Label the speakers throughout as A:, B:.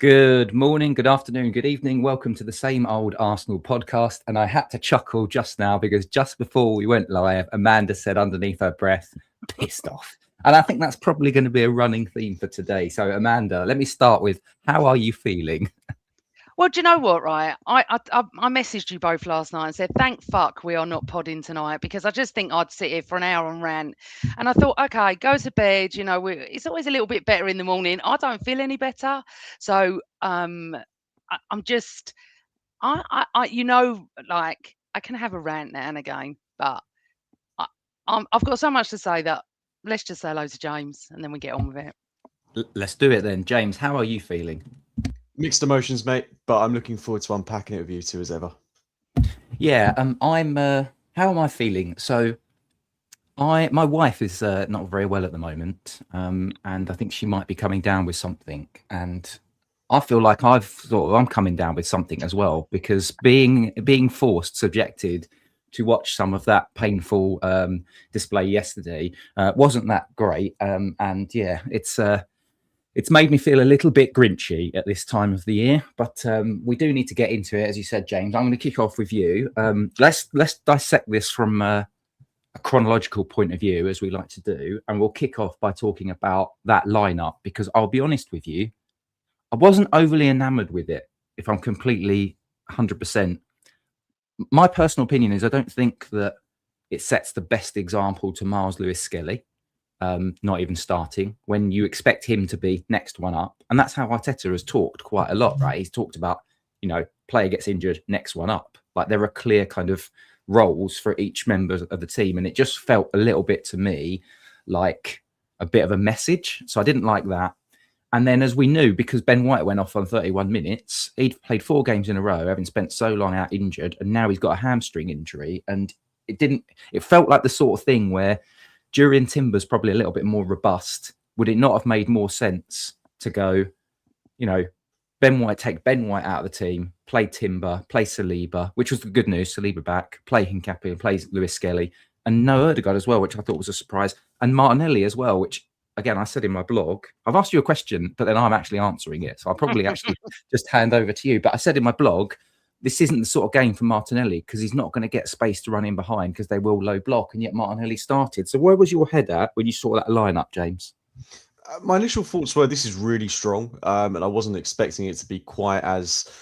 A: Good morning, good afternoon, good evening. Welcome to the Same Old Arsenal podcast. And I had to chuckle just now because just before we went live, Amanda said underneath her breath, pissed off. And I think that's probably going to be a running theme for today. So, Amanda, let me start with how are you feeling?
B: Well, do you know what, right? I messaged you both last night and said, thank fuck we are not podding tonight because I just think I'd sit here for an hour and rant. And I thought, okay, go to bed. It's always a little bit better in the morning. I don't feel any better. So I'm just, like I can have a rant now and again, but I've got so much to say that let's just say hello to James and then we get on with it.
A: Let's do it then. James, how are you feeling?
C: Mixed emotions, mate, but I'm looking forward to unpacking it with you two as ever.
A: Yeah, how am I feeling? So my wife is not very well at the moment, and I think she might be coming down with something. And I feel like I'm coming down with something as well because being forced, subjected to watch some of that painful display yesterday wasn't that great. And yeah, it's made me feel a little bit grinchy at this time of the year, but we do need to get into it, as you said, James. I'm going to kick off with you. Let's dissect this from a chronological point of view, as we like to do, and we'll kick off by talking about that lineup because I'll be honest with you, I wasn't overly enamoured with it. If I'm completely 100%, my personal opinion is I don't think that it sets the best example to Miles Lewis-Skelly. Not even starting when you expect him to be next one up. And that's how Arteta has talked quite a lot, right? He's talked about, player gets injured, next one up. Like there are clear kind of roles for each member of the team. And it just felt a little bit to me like a bit of a message. So I didn't like that. And then as we knew, because Ben White went off on 31 minutes, he'd played 4 games in a row, having spent so long out injured. And now he's got a hamstring injury. And it felt like the sort of thing where Jurriën Timber's probably a little bit more robust. Would it not have made more sense to go, take Ben White out of the team, play Timber, play Saliba, which was the good news, Saliba back, play Hincapie and play Lewis-Skelly, and no Ødegaard as well, which I thought was a surprise, and Martinelli as well, which, again, I said in my blog, I've asked you a question, but then I'm actually answering it, so I'll probably actually just hand over to you. But I said in my blog, this isn't the sort of game for Martinelli because he's not going to get space to run in behind because they will low block, and yet Martinelli started. So where was your head at when you saw that lineup, James?
C: My initial thoughts were this is really strong, and I wasn't expecting it to be quite as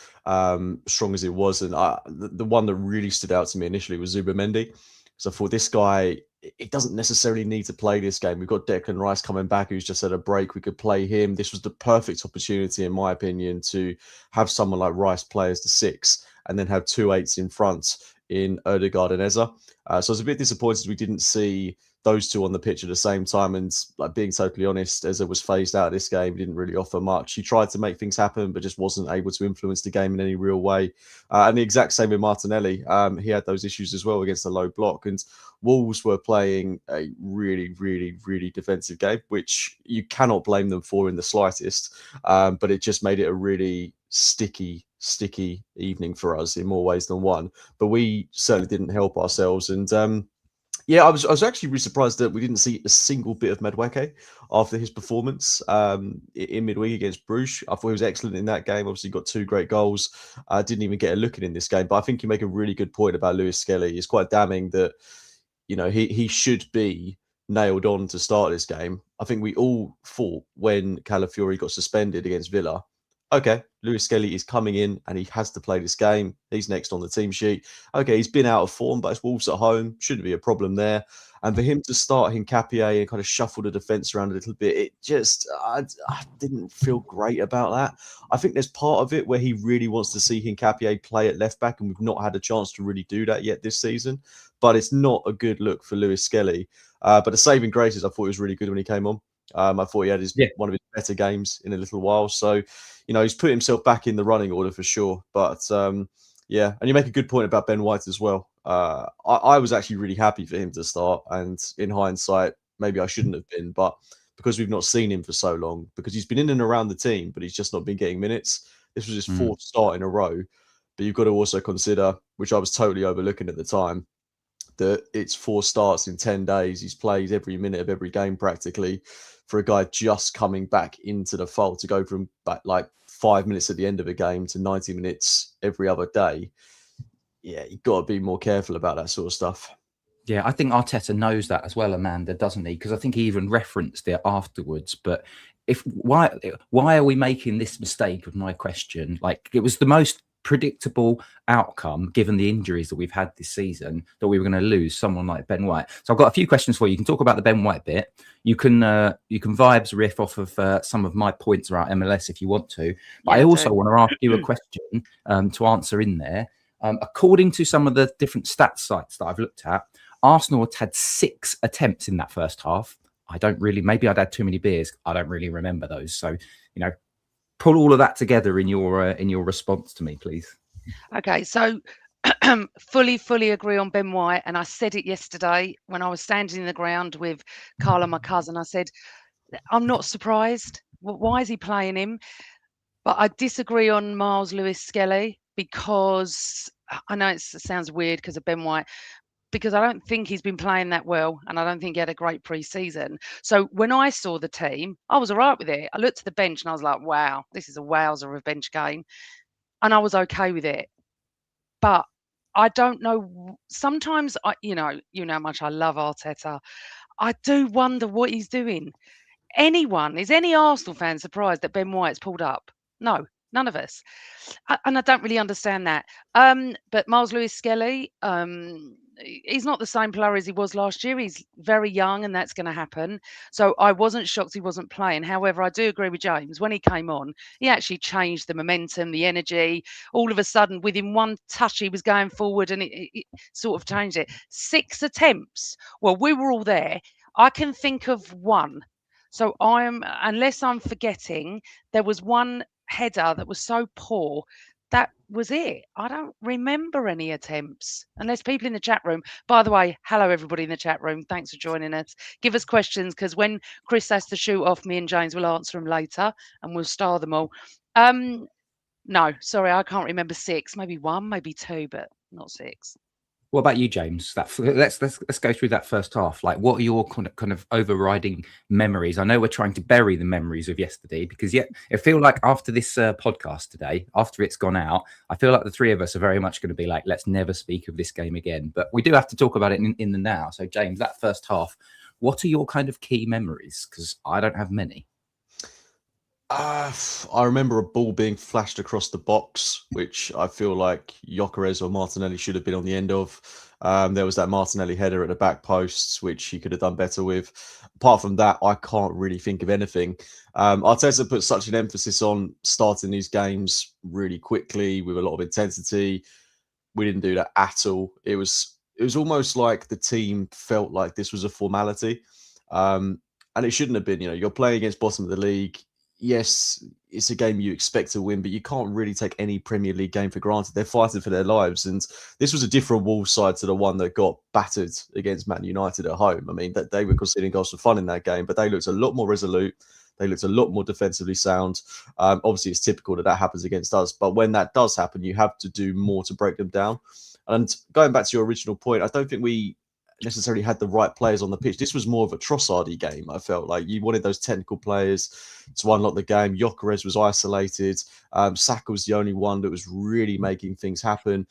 C: strong as it was. And the one that really stood out to me initially was Zubimendi, because I thought this guy, it doesn't necessarily need to play this game. We've got Declan Rice coming back who's just had a break. We could play him. This was the perfect opportunity, in my opinion, to have someone like Rice play as the 6 and then have 2 8s in front in Ødegaard and Eze. So I was a bit disappointed we didn't see those two on the pitch at the same time. And like being totally honest, Eze was phased out of this game, didn't really offer much. He tried to make things happen, but just wasn't able to influence the game in any real way. And the exact same with Martinelli. He had those issues as well against the low block. And Wolves were playing a really, really, really defensive game, which you cannot blame them for in the slightest. But it just made it a really sticky evening for us in more ways than one. But we certainly didn't help ourselves. And yeah, I was actually really surprised that we didn't see a single bit of Madueke after his performance in midweek against Bruges. I thought he was excellent in that game. Obviously, got 2 great goals. Didn't even get a look in this game. But I think you make a really good point about Lewis-Skelly. It's quite damning that he should be nailed on to start this game. I think we all thought when Calafiori got suspended against Villa, okay, Lewis-Skelly is coming in and he has to play this game. He's next on the team sheet. Okay, he's been out of form, but it's Wolves at home. Shouldn't be a problem there. And for him to start Hincapie and kind of shuffle the defence around a little bit, it just, I didn't feel great about that. I think there's part of it where he really wants to see Hincapie play at left back, and we've not had a chance to really do that yet this season. But it's not a good look for Lewis-Skelly. But the saving grace is I thought he was really good when he came on. I thought he had one of his better games in a little while. So, he's put himself back in the running order for sure. But yeah, and you make a good point about Ben White as well. I was actually really happy for him to start. And in hindsight, maybe I shouldn't have been. But because we've not seen him for so long, because he's been in and around the team, but he's just not been getting minutes. This was his 4th start in a row. But you've got to also consider, which I was totally overlooking at the time, that it's 4 starts in 10 days. He's played every minute of every game practically, for a guy just coming back into the fold to go from back like 5 minutes at the end of a game to 90 minutes every other day, yeah, you've got to be more careful about that sort of stuff.
A: Yeah, I think Arteta knows that as well, Amanda, doesn't he? Because I think he even referenced it afterwards. But why are we making this mistake? Of my question, like it was the most predictable outcome given the injuries that we've had this season, that we were going to lose someone like Ben White. So I've got a few questions for you. You can talk about the Ben White bit. You can vibes riff off of some of my points about MLS if you want to. But
B: Yeah,
A: I also
B: do.
A: want to ask you a question to answer in there. According to some of the different stats sites that I've looked at, Arsenal had 6 attempts in that first half. Maybe I'd had too many beers. I don't really remember those. So, pull all of that together in your response to me, please.
B: Okay, so fully agree on Ben White. And I said it yesterday when I was standing in the ground with Carla, my cousin. I said, I'm not surprised. Why is he playing him? But I disagree on Miles Lewis-Skelly because I know it sounds weird because of Ben White, because I don't think he's been playing that well, and I don't think he had a great pre-season. So when I saw the team, I was all right with it. I looked at the bench and I was like, wow, this is a wowzer of a bench game. And I was okay with it. But I don't know. Sometimes, you know how much I love Arteta. I do wonder what he's doing. Is any Arsenal fan surprised that Ben White's pulled up? No, none of us. And I don't really understand that. But Miles Lewis-Skelly, he's not the same player as he was last year. He's very young, and that's going to happen. So I wasn't shocked he wasn't playing. However, I do agree with James. When he came on, he actually changed the momentum, the energy. All of a sudden, within one touch, he was going forward, and it sort of changed it. 6 attempts. Well, we were all there. I can think of one. So unless I'm forgetting, there was one header that was so poor. That was it. I don't remember any attempts, unless people in the chat room. By the way, hello everybody in the chat room. Thanks for joining us. Give us questions, because when Chris has to shoot off, me and James will answer them later, and we'll star them all. No, sorry, I can't remember 6. Maybe 1, maybe 2, but not 6.
A: What about you, James? Let's go through that first half. Like, what are your kind of overriding memories? I know we're trying to bury the memories of yesterday, because I feel like after this podcast today, after it's gone out, I feel like the three of us are very much going to be like, let's never speak of this game again. But we do have to talk about it in the now. So, James, that first half, what are your kind of key memories? Because I don't have many.
C: I remember a ball being flashed across the box, which I feel like Gyökeres or Martinelli should have been on the end of. There was that Martinelli header at the back posts, which he could have done better with. Apart from that, I can't really think of anything. Arteta put such an emphasis on starting these games really quickly with a lot of intensity. We didn't do that at all. It was almost like the team felt like this was a formality, and it shouldn't have been. You're playing against bottom of the league. Yes, it's a game you expect to win, but you can't really take any Premier League game for granted. They're fighting for their lives, and this was a different Wolves side to the one that got battered against Man United at home. I mean, that they were conceding goals for fun in that game, but they looked a lot more resolute. They looked a lot more defensively sound. Obviously, it's typical that happens against us, but when that does happen, you have to do more to break them down. And going back to your original point, I don't think we necessarily had the right players on the pitch. This was more of a Trossard-y game. I felt like you wanted those technical players to unlock the game. Gyökeres was isolated. Saka was the only one that was really making things happen.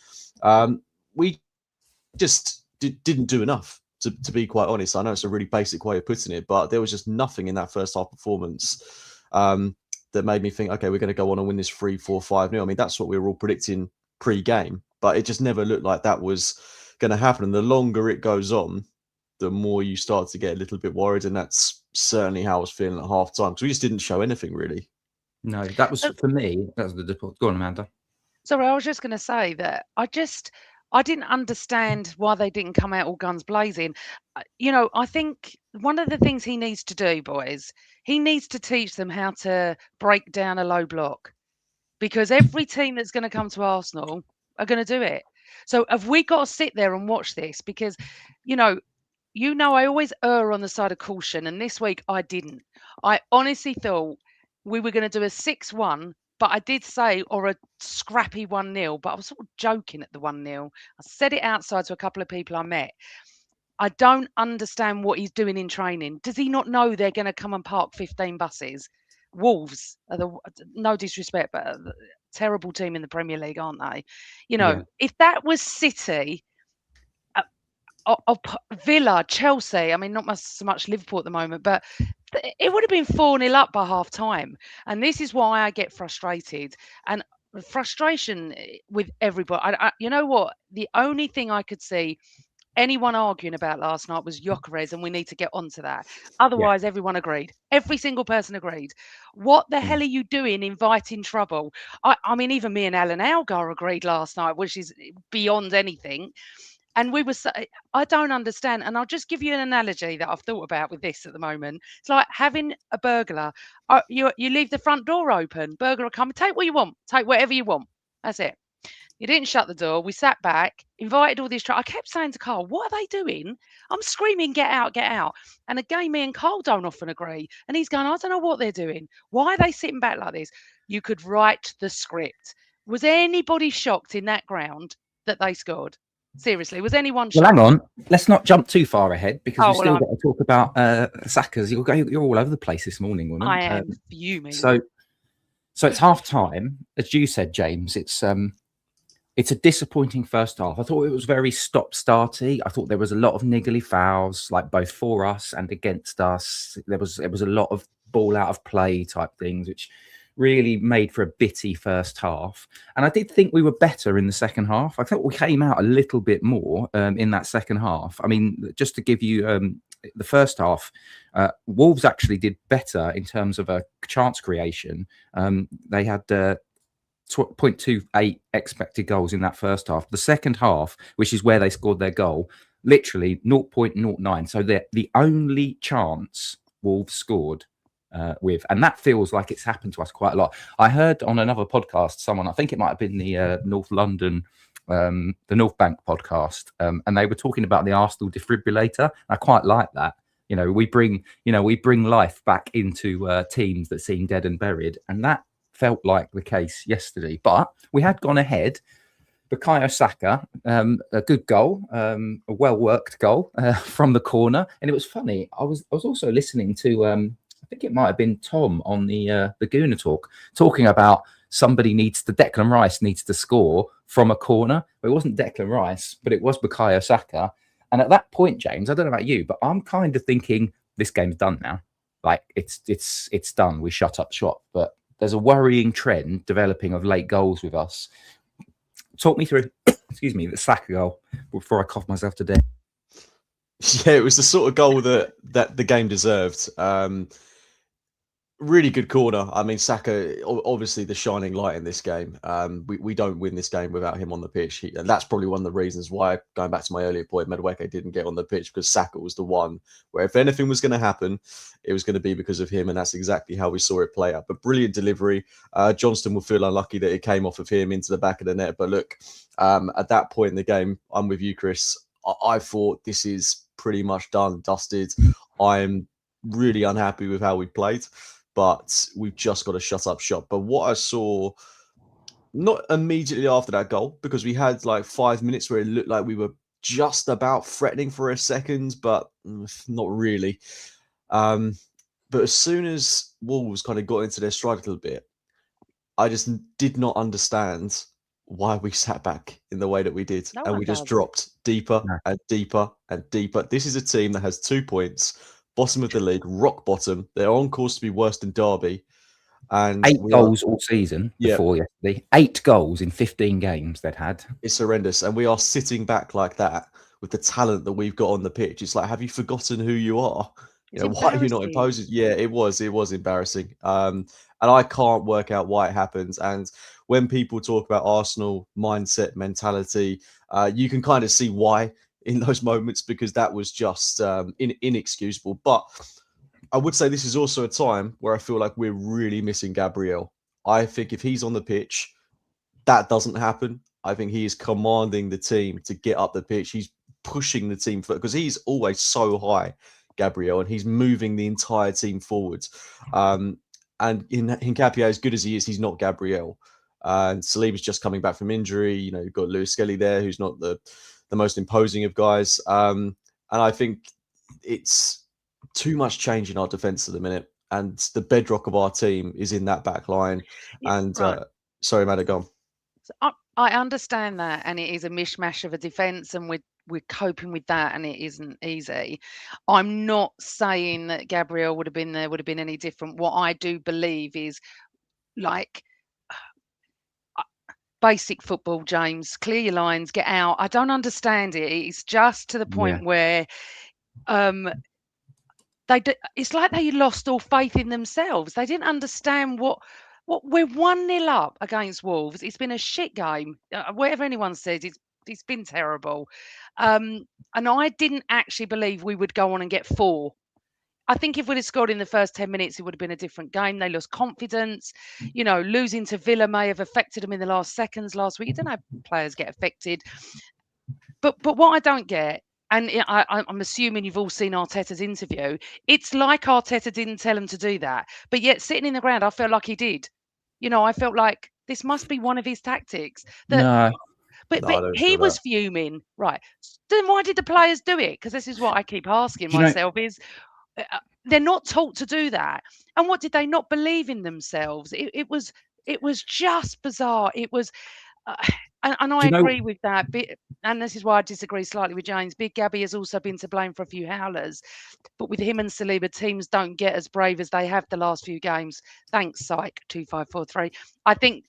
C: We just didn't do enough, to be quite honest. I know it's a really basic way of putting it, but there was just nothing in that first half performance that made me think, okay, we're going to go on and win this 3-4-5-0. I mean, that's what we were all predicting pre-game, but it just never looked like that was going to happen. And the longer it goes on, the more you start to get a little bit worried. And that's certainly how I was feeling at half time, because we just didn't show anything really.
A: No, that was for me. That was the default. Go on, Amanda.
B: Sorry, I was just going to say that I didn't understand why they didn't come out all guns blazing. I think one of the things he needs to do, boys, he needs to teach them how to break down a low block, because every team that's going to come to Arsenal are going to do it. So have we got to sit there and watch this? Because, I always err on the side of caution, and this week I didn't. I honestly thought we were going to do a 6-1, but I did say, or a scrappy 1-0, but I was sort of joking at the 1-0. I said it outside to a couple of people I met. I don't understand what he's doing in training. Does he not know they're going to come and park 15 buses? Wolves are no disrespect, but a terrible team in the Premier League, aren't they? You
A: Yeah.
B: know, if that was City, Villa, Chelsea, I mean, not so much Liverpool at the moment, but it would have been 4-0 up by half time. And this is why I get frustrated. And frustration with everybody. You know what? The only thing I could see anyone arguing about last night was Gyökeres, and we need to get onto that. Otherwise, everyone agreed. Every single person agreed. What the hell are you doing inviting trouble? I mean, even me and Alan Algar agreed last night, which is beyond anything. And we were, I don't understand. And I'll just give you an analogy that I've thought about with this at the moment. It's like having a burglar. You leave the front door open. Burglar will come, take what you want, take whatever you want. That's it. You didn't shut the door. We sat back, invited all these. I kept saying to Carl, what are they doing? I'm screaming, get out, get out. And again, me and Carl don't often agree. And he's going, I don't know what they're doing. Why are they sitting back like this? You could write the script. Was anybody shocked in that ground that they scored? Seriously, was anyone shocked?
A: Well, hang on. Let's not jump too far ahead because we've still
B: well,
A: got to talk about Saka's. You're all over the place this morning, woman.
B: I am fuming.
A: So it's half time, as you said, James. It's a disappointing first half. I thought it was very stop-starty. I thought there was a lot of niggly fouls, like both for us and against us. There was a lot of ball out of play type things, which really made for a bitty first half. And I did think we were better in the second half. I thought we came out a little bit more in that second half. I mean, just to give you the first half, Wolves actually did better in terms of a chance creation. They had 0.28 expected goals in that first half. The second half, which is where they scored their goal, literally 0.09. So the only chance Wolves scored with, and that feels like it's happened to us quite a lot. I heard on another podcast, someone, I think it might have been the North London, the North Bank podcast, and they were talking about the Arsenal defibrillator. I quite like that. We bring life back into teams that seem dead and buried, and that felt like the case yesterday. But we had gone ahead. Bukayo Saka, a good goal, a well-worked goal from the corner. And it was funny. I was also listening to, I think it might have been Tom on the Gooner Talk, talking about Declan Rice needs to score from a corner. But it wasn't Declan Rice, but it was Bukayo Saka. And at that point, James, I don't know about you, but I'm kind of thinking this game's done now. Like it's done. We shut up shop. But there's a worrying trend developing of late goals with us. Talk me through, excuse me, the Saka goal before I cough myself to death.
C: Yeah, it was the sort of goal that the game deserved. Really good corner. I mean, Saka, obviously the shining light in this game. We don't win this game without him on the pitch. And that's probably one of the reasons why, going back to my earlier point, Madueke didn't get on the pitch, because Saka was the one where if anything was going to happen, it was going to be because of him. And that's exactly how we saw it play out. But brilliant delivery. Johnston will feel unlucky that it came off of him into the back of the net. But look, at that point in the game, I'm with you, Chris. I thought this is pretty much done, dusted. I'm really unhappy with how we played. But we've just got to shut up shop. But what I saw, not immediately after that goal, because we had like 5 minutes where it looked like we were just about threatening for a second, but not really. But as soon as Wolves kind of got into their stride a little bit, I just did not understand why we sat back in the way that we did.
B: No
C: and
B: one
C: we just
B: does.
C: dropped deeper and deeper and deeper. This is a team that has 2 points. Bottom of the league, rock bottom. They're on course to be worse than Derby. And
A: 8 goals all season before yesterday. 8 goals in 15 games they'd had.
C: It's horrendous. And we are sitting back like that with the talent that we've got on the pitch. It's like, have you forgotten who you are? Why are you not imposing? Yeah, it was embarrassing. And I can't work out why it happens. And when people talk about Arsenal mindset, mentality, you can kind of see why in those moments, because that was just inexcusable. But I would say this is also a time where I feel like we're really missing Gabriel. I think if he's on the pitch, that doesn't happen. I think he is commanding the team to get up the pitch. He's pushing the team because he's always so high, Gabriel, and he's moving the entire team forwards. And in Nketiah, as good as he is, he's not Gabriel. And Saliba's just coming back from injury. You've got Lewis Skelly there, who's not the most imposing of guys. And I think it's too much change in our defence at the minute. and the bedrock of our team is in that back line. And
B: Right.
C: sorry, Matt, go on.
B: So I understand that, and it is a mishmash of a defence, and we're coping with that, and it isn't easy. I'm not saying that Gabriel would have been there, would have been any different. What I do believe is, like, basic football, James. Clear your lines, get out. I don't understand it. It's just to the point where it's like they lost all faith in themselves. They didn't understand what we're 1-0 up against Wolves. It's been a shit game. Whatever anyone says, it's been terrible. And I didn't actually believe we would go on and get 4. I think if we'd have scored in the first 10 minutes, it would have been a different game. They lost confidence. You know, losing to Villa may have affected them in the last seconds last week. You don't know how players get affected. But what I don't get, and I'm assuming you've all seen Arteta's interview, it's like Arteta didn't tell him to do that. But yet sitting in the ground, I felt like he did. You know, I felt like this must be one of his tactics.
A: No.
B: But
C: No, I don't
B: he
C: feel
B: was
C: that.
B: fuming. Right. Then why did the players do it? Because this is what I keep asking
A: Do you know-
B: myself is, they're not taught to do that. And what did they not believe in themselves? It was just bizarre. It was, and I
A: you know-
B: agree with that. And this is why I disagree slightly with James. Big Gabby has also been to blame for a few howlers, but with him and Saliba, teams don't get as brave as they have the last few games. Thanks, Psych 2543. I think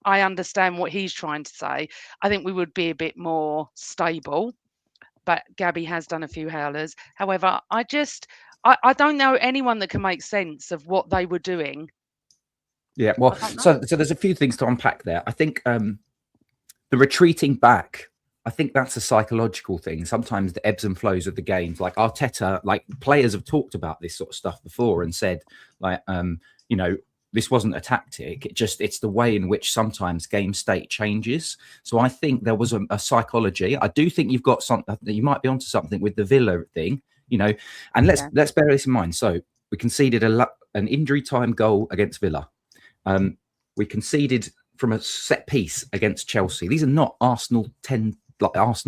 B: I understand what he's trying to say. I think we would be a bit more stable, but Gabby has done a few howlers. However, I don't know anyone that can make sense of what they were doing.
A: Yeah, well, so there's a few things to unpack there. I think the retreating back, I think that's a psychological thing. Sometimes the ebbs and flows of the games, like Arteta, like players have talked about this sort of stuff before and said, like, you know, this wasn't a tactic. It's the way in which sometimes game state changes. So I think there was a psychology. I do think you've got something, you might be onto something with the Villa thing, you know, and let's bear this in mind. So we conceded an injury time goal against Villa. We conceded from a set piece against Chelsea. These are not Arsenal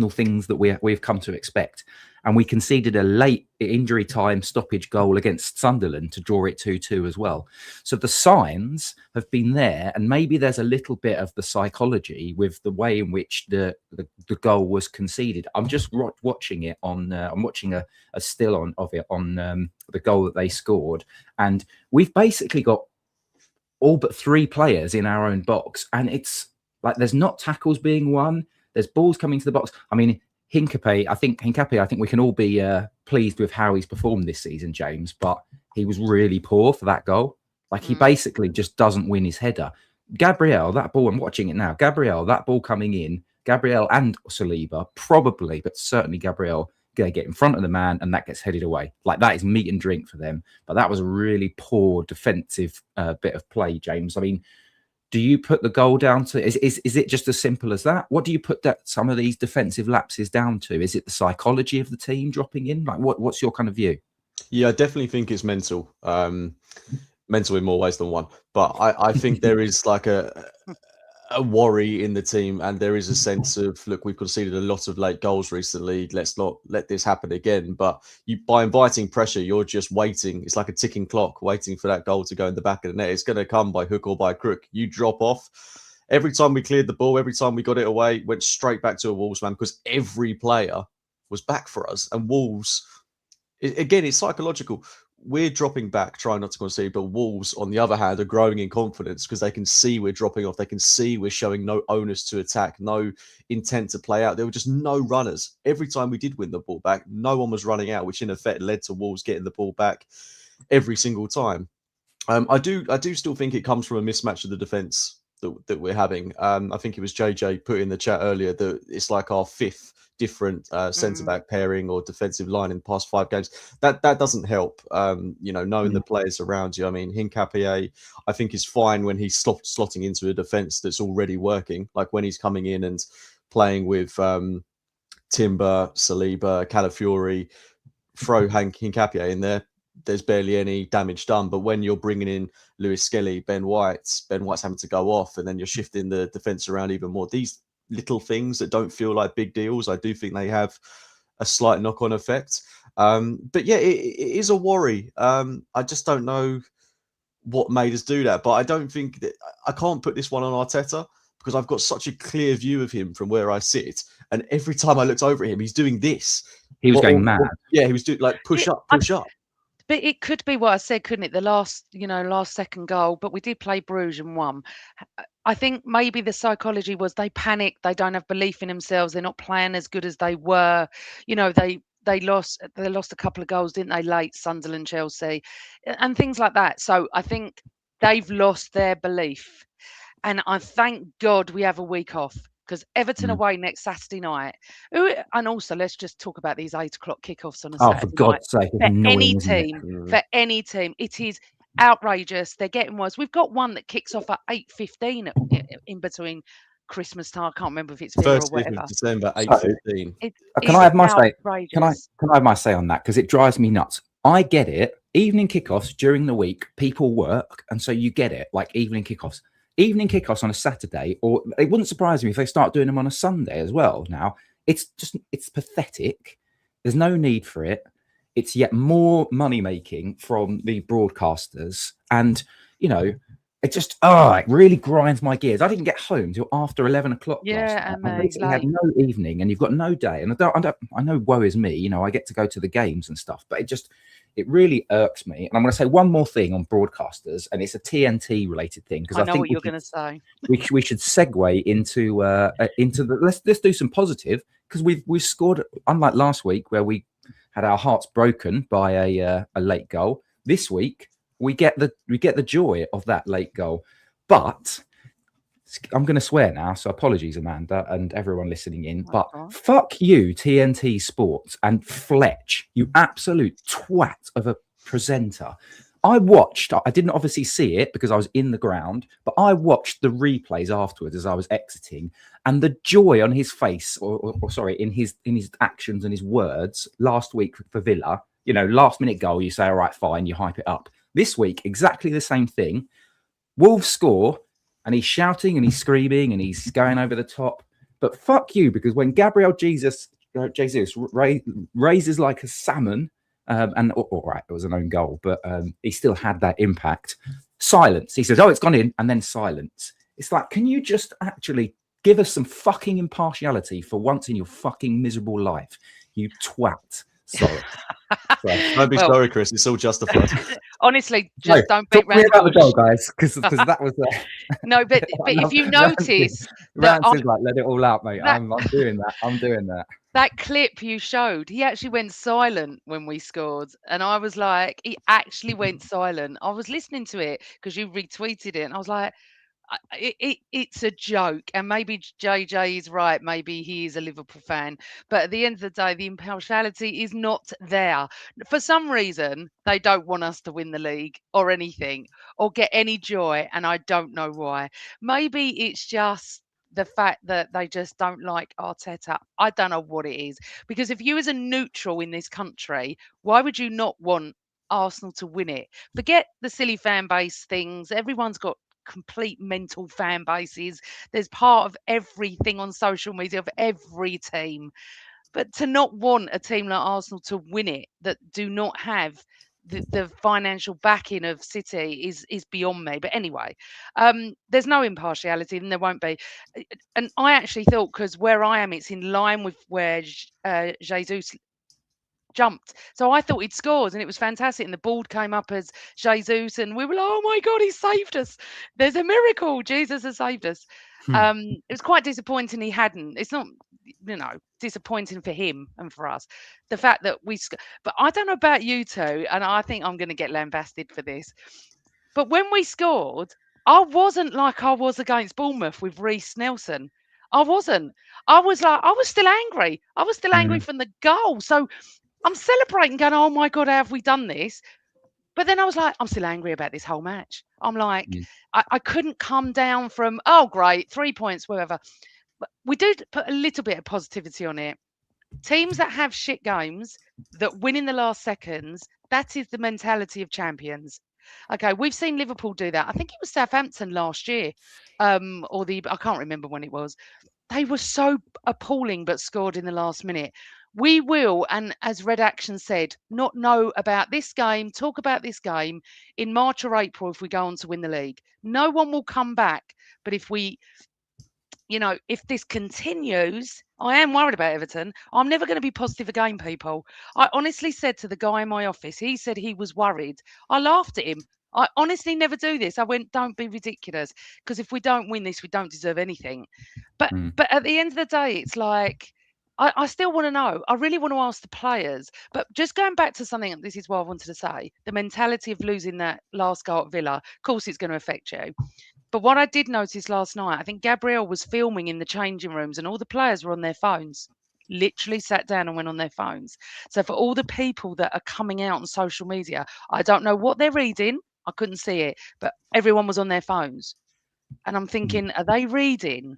A: things that we've come to expect. And we conceded a late injury time stoppage goal against Sunderland to draw it 2-2 as well. So the signs have been there, and maybe there's a little bit of the psychology with the way in which the goal was conceded. I'm just watching it on. I'm watching a still of it on the goal that they scored, and we've basically got all but 3 players in our own box, and it's like there's not tackles being won. There's balls coming to the box. I mean, Hincapié, I think we can all be pleased with how he's performed this season, James, but he was really poor for that goal. Like, he basically just doesn't win his header. Gabriel, that ball, I'm watching it now. Gabriel, that ball coming in, Gabriel and Saliba, probably, but certainly Gabriel, going to get in front of the man and that gets headed away. Like, that is meat and drink for them. But that was a really poor defensive bit of play, James. I mean, do you put the goal down to, is it just as simple as that? What do you put some of these defensive lapses down to? Is it the psychology of the team dropping in? Like, what's your kind of view?
C: Yeah, I definitely think it's mental. Mental in more ways than one. But I think there is like a worry in the team, and there is a sense of, look, we've conceded a lot of late goals recently. Let's not let this happen again. But by inviting pressure, you're just waiting. It's like a ticking clock, waiting for that goal to go in the back of the net. It's going to come by hook or by crook. You drop off. Every time we cleared the ball, every time we got it away, went straight back to a Wolves man, because every player was back for us. And Wolves, again, it's psychological. We're dropping back, trying not to concede, but Wolves, on the other hand, are growing in confidence because they can see we're dropping off. They can see we're showing no onus to attack, no intent to play out. There were just no runners. Every time we did win the ball back, no one was running out, which in effect led to Wolves getting the ball back every single time. I do still think it comes from a mismatch of the defence that we're having. I think it was JJ put in the chat earlier that it's like our 5th different centre-back pairing or defensive line in the past 5 games. That doesn't help, knowing the players around you. I mean, Hincapié, I think, is fine when he's slotting into a defence that's already working, like when he's coming in and playing with Timber, Saliba, Calafiori, throw Hincapié in there. There's barely any damage done. But when you're bringing in Lewis Skelly, Ben White's having to go off, and then you're shifting the defence around even more. These little things that don't feel like big deals, I do think they have a slight knock-on effect. But yeah, it is a worry. I just don't know what made us do that, but I don't think that I can't put this one on Arteta because I've got such a clear view of him from where I sit, and every time I looked over at him, he's doing this.
A: He was going mad.
C: Yeah, he was doing like push up.
B: But it could be what I said, couldn't it? The last second goal, but we did play Bruges and won. I think maybe the psychology was they panicked, they don't have belief in themselves, they're not playing as good as they were. They lost a couple of goals, didn't they, late, Sunderland, Chelsea, and things like that. So I think they've lost their belief. And I thank God we have a week off, because Everton away next Saturday night. And also, let's just talk about these 8:00 kickoffs on a Saturday
A: for
B: night.
A: God's sake, it's
B: For
A: annoying,
B: any
A: isn't it?
B: team, for any team, it is outrageous. They're getting worse. We've got one that kicks off at 8:15 in between Christmas time. I can't remember if it's Villa or
C: First
B: whatever.
C: of December, 8:15.
A: Can I have my say?
B: Outrageous.
A: Can I have my say on that? Because it drives me nuts. I get it. Evening kickoffs during the week, people work, and so you get it. Like evening kickoffs on a Saturday, or it wouldn't surprise me if they start doing them on a Sunday as well. Now it's pathetic. There's no need for it. It's yet more money making from the broadcasters, and it just it really grinds my gears. I didn't get home till after 11 o'clock.
B: Yeah,
A: last night. I basically had no evening, and you've got no day. And I know, woe is me. I get to go to the games and stuff, but it really irks me. And I'm going to say one more thing on broadcasters, and it's a TNT related thing, because I
B: know
A: think
B: what you're going to say.
A: We should segue into the let's do some positive, because we've scored, unlike last week where we had our hearts broken by a late goal. This week we get the joy of that late goal. But I'm going to swear now, so apologies, Amanda, and everyone listening in. But fuck you, TNT Sports and Fletch, you absolute twat of a presenter. I didn't obviously see it because I was in the ground, but I watched the replays afterwards as I was exiting, and the joy on his face, or sorry, in his actions and his words last week for Villa, last minute goal, you say, all right, fine, you hype it up. This week, exactly the same thing. Wolves score, and he's shouting and he's screaming and he's going over the top. But fuck you, because when Gabriel Jesus raises like a salmon, and all right, it was an own goal, but he still had that impact. Silence. He says, "Oh, it's gone in," and then silence. It's like, can you just actually give us some fucking impartiality for once in your fucking miserable life, you twat? Sorry.
C: Don't be sorry, Chris. It's all justified.
B: Honestly, just don't beat
A: around about the goal, guys, because that was
B: no. But if you notice,
A: Rance is like, let it all out, mate. I'm doing that. I'm doing that.
B: That clip you showed, he actually went silent when we scored, and I was like, he actually went silent. I was listening to it because you retweeted it, and I was like, it's a joke. And maybe JJ is right. Maybe he is a Liverpool fan, but at the end of the day, the impartiality is not there. For some reason, they don't want us to win the league or anything or get any joy, and I don't know why. Maybe it's just the fact that they just don't like Arteta. I don't know what it is, because if you as a neutral in this country, why would you not want Arsenal to win it? Forget the silly fan base things. Everyone's got complete mental fan bases. There's part of everything on social media of every team. But to not want a team like Arsenal to win it, that do not have the financial backing of City, is beyond me. But anyway, there's no impartiality, and there won't be. And I actually thought, because where I am, it's in line with where Jesus jumped. So I thought he'd scored, and it was fantastic. And the board came up as Jesus, and we were like, oh my God, he saved us. There's a miracle. Jesus has saved us. It was quite disappointing he hadn't. It's not, disappointing for him and for us. The fact that but I don't know about you two, and I think I'm going to get lambasted for this. But when we scored, I wasn't like I was against Bournemouth with Reece Nelson. I wasn't. I was still angry. I was still angry from the goal. So I'm celebrating, going, oh my God, how have we done this? But then I was like, I'm still angry about this whole match. I'm like, I couldn't come down from, oh, great, 3 points, whatever. But we do put a little bit of positivity on it. Teams that have shit games, that win in the last seconds, that is the mentality of champions. Okay, we've seen Liverpool do that. I think it was Southampton last year, I can't remember when it was. They were so appalling, but scored in the last minute. We will, and as Red Action said, not know about this game, talk about this game in March or April if we go on to win the league. No one will come back. But if we, if this continues, I am worried about Everton. I'm never going to be positive again, people. I honestly said to the guy in my office, he said he was worried. I laughed at him. I honestly never do this. I went, don't be ridiculous, because if we don't win this, we don't deserve anything. But at the end of the day, it's like, I still want to know. I really want to ask the players. But just going back to something, this is what I wanted to say, the mentality of losing that last goal at Villa, of course it's going to affect you. But what I did notice last night, I think Gabriel was filming in the changing rooms and all the players were on their phones, literally sat down and went on their phones. So for all the people that are coming out on social media, I don't know what they're reading. I couldn't see it, but everyone was on their phones. And I'm thinking, are they reading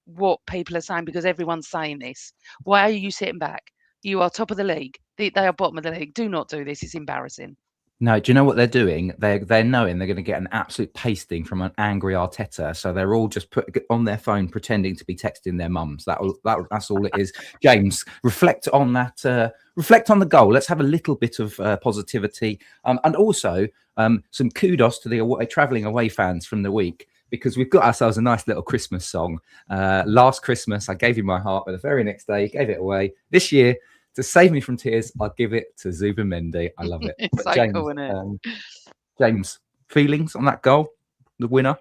B: what people are saying? Because everyone's saying this. Why are you sitting back? You are top of the league. They are bottom of the league. Do not do this. It's embarrassing.
A: No, do you know what they're doing? They're knowing they're going to get an absolute pasting from an angry Arteta, so they're all just put on their phone pretending to be texting their mums. That's all it is. James, reflect on that. Reflect on the goal. Let's have a little bit of positivity, and also some kudos to the travelling away fans from the week, because we've got ourselves a nice little Christmas song. Last Christmas, I gave you my heart, but the very next day, gave it away. This year, to save me from tears, I'll give it to Zubimendi. I love it.
B: It's so
A: James,
B: cool, isn't it?
A: James, feelings on that goal, the winner?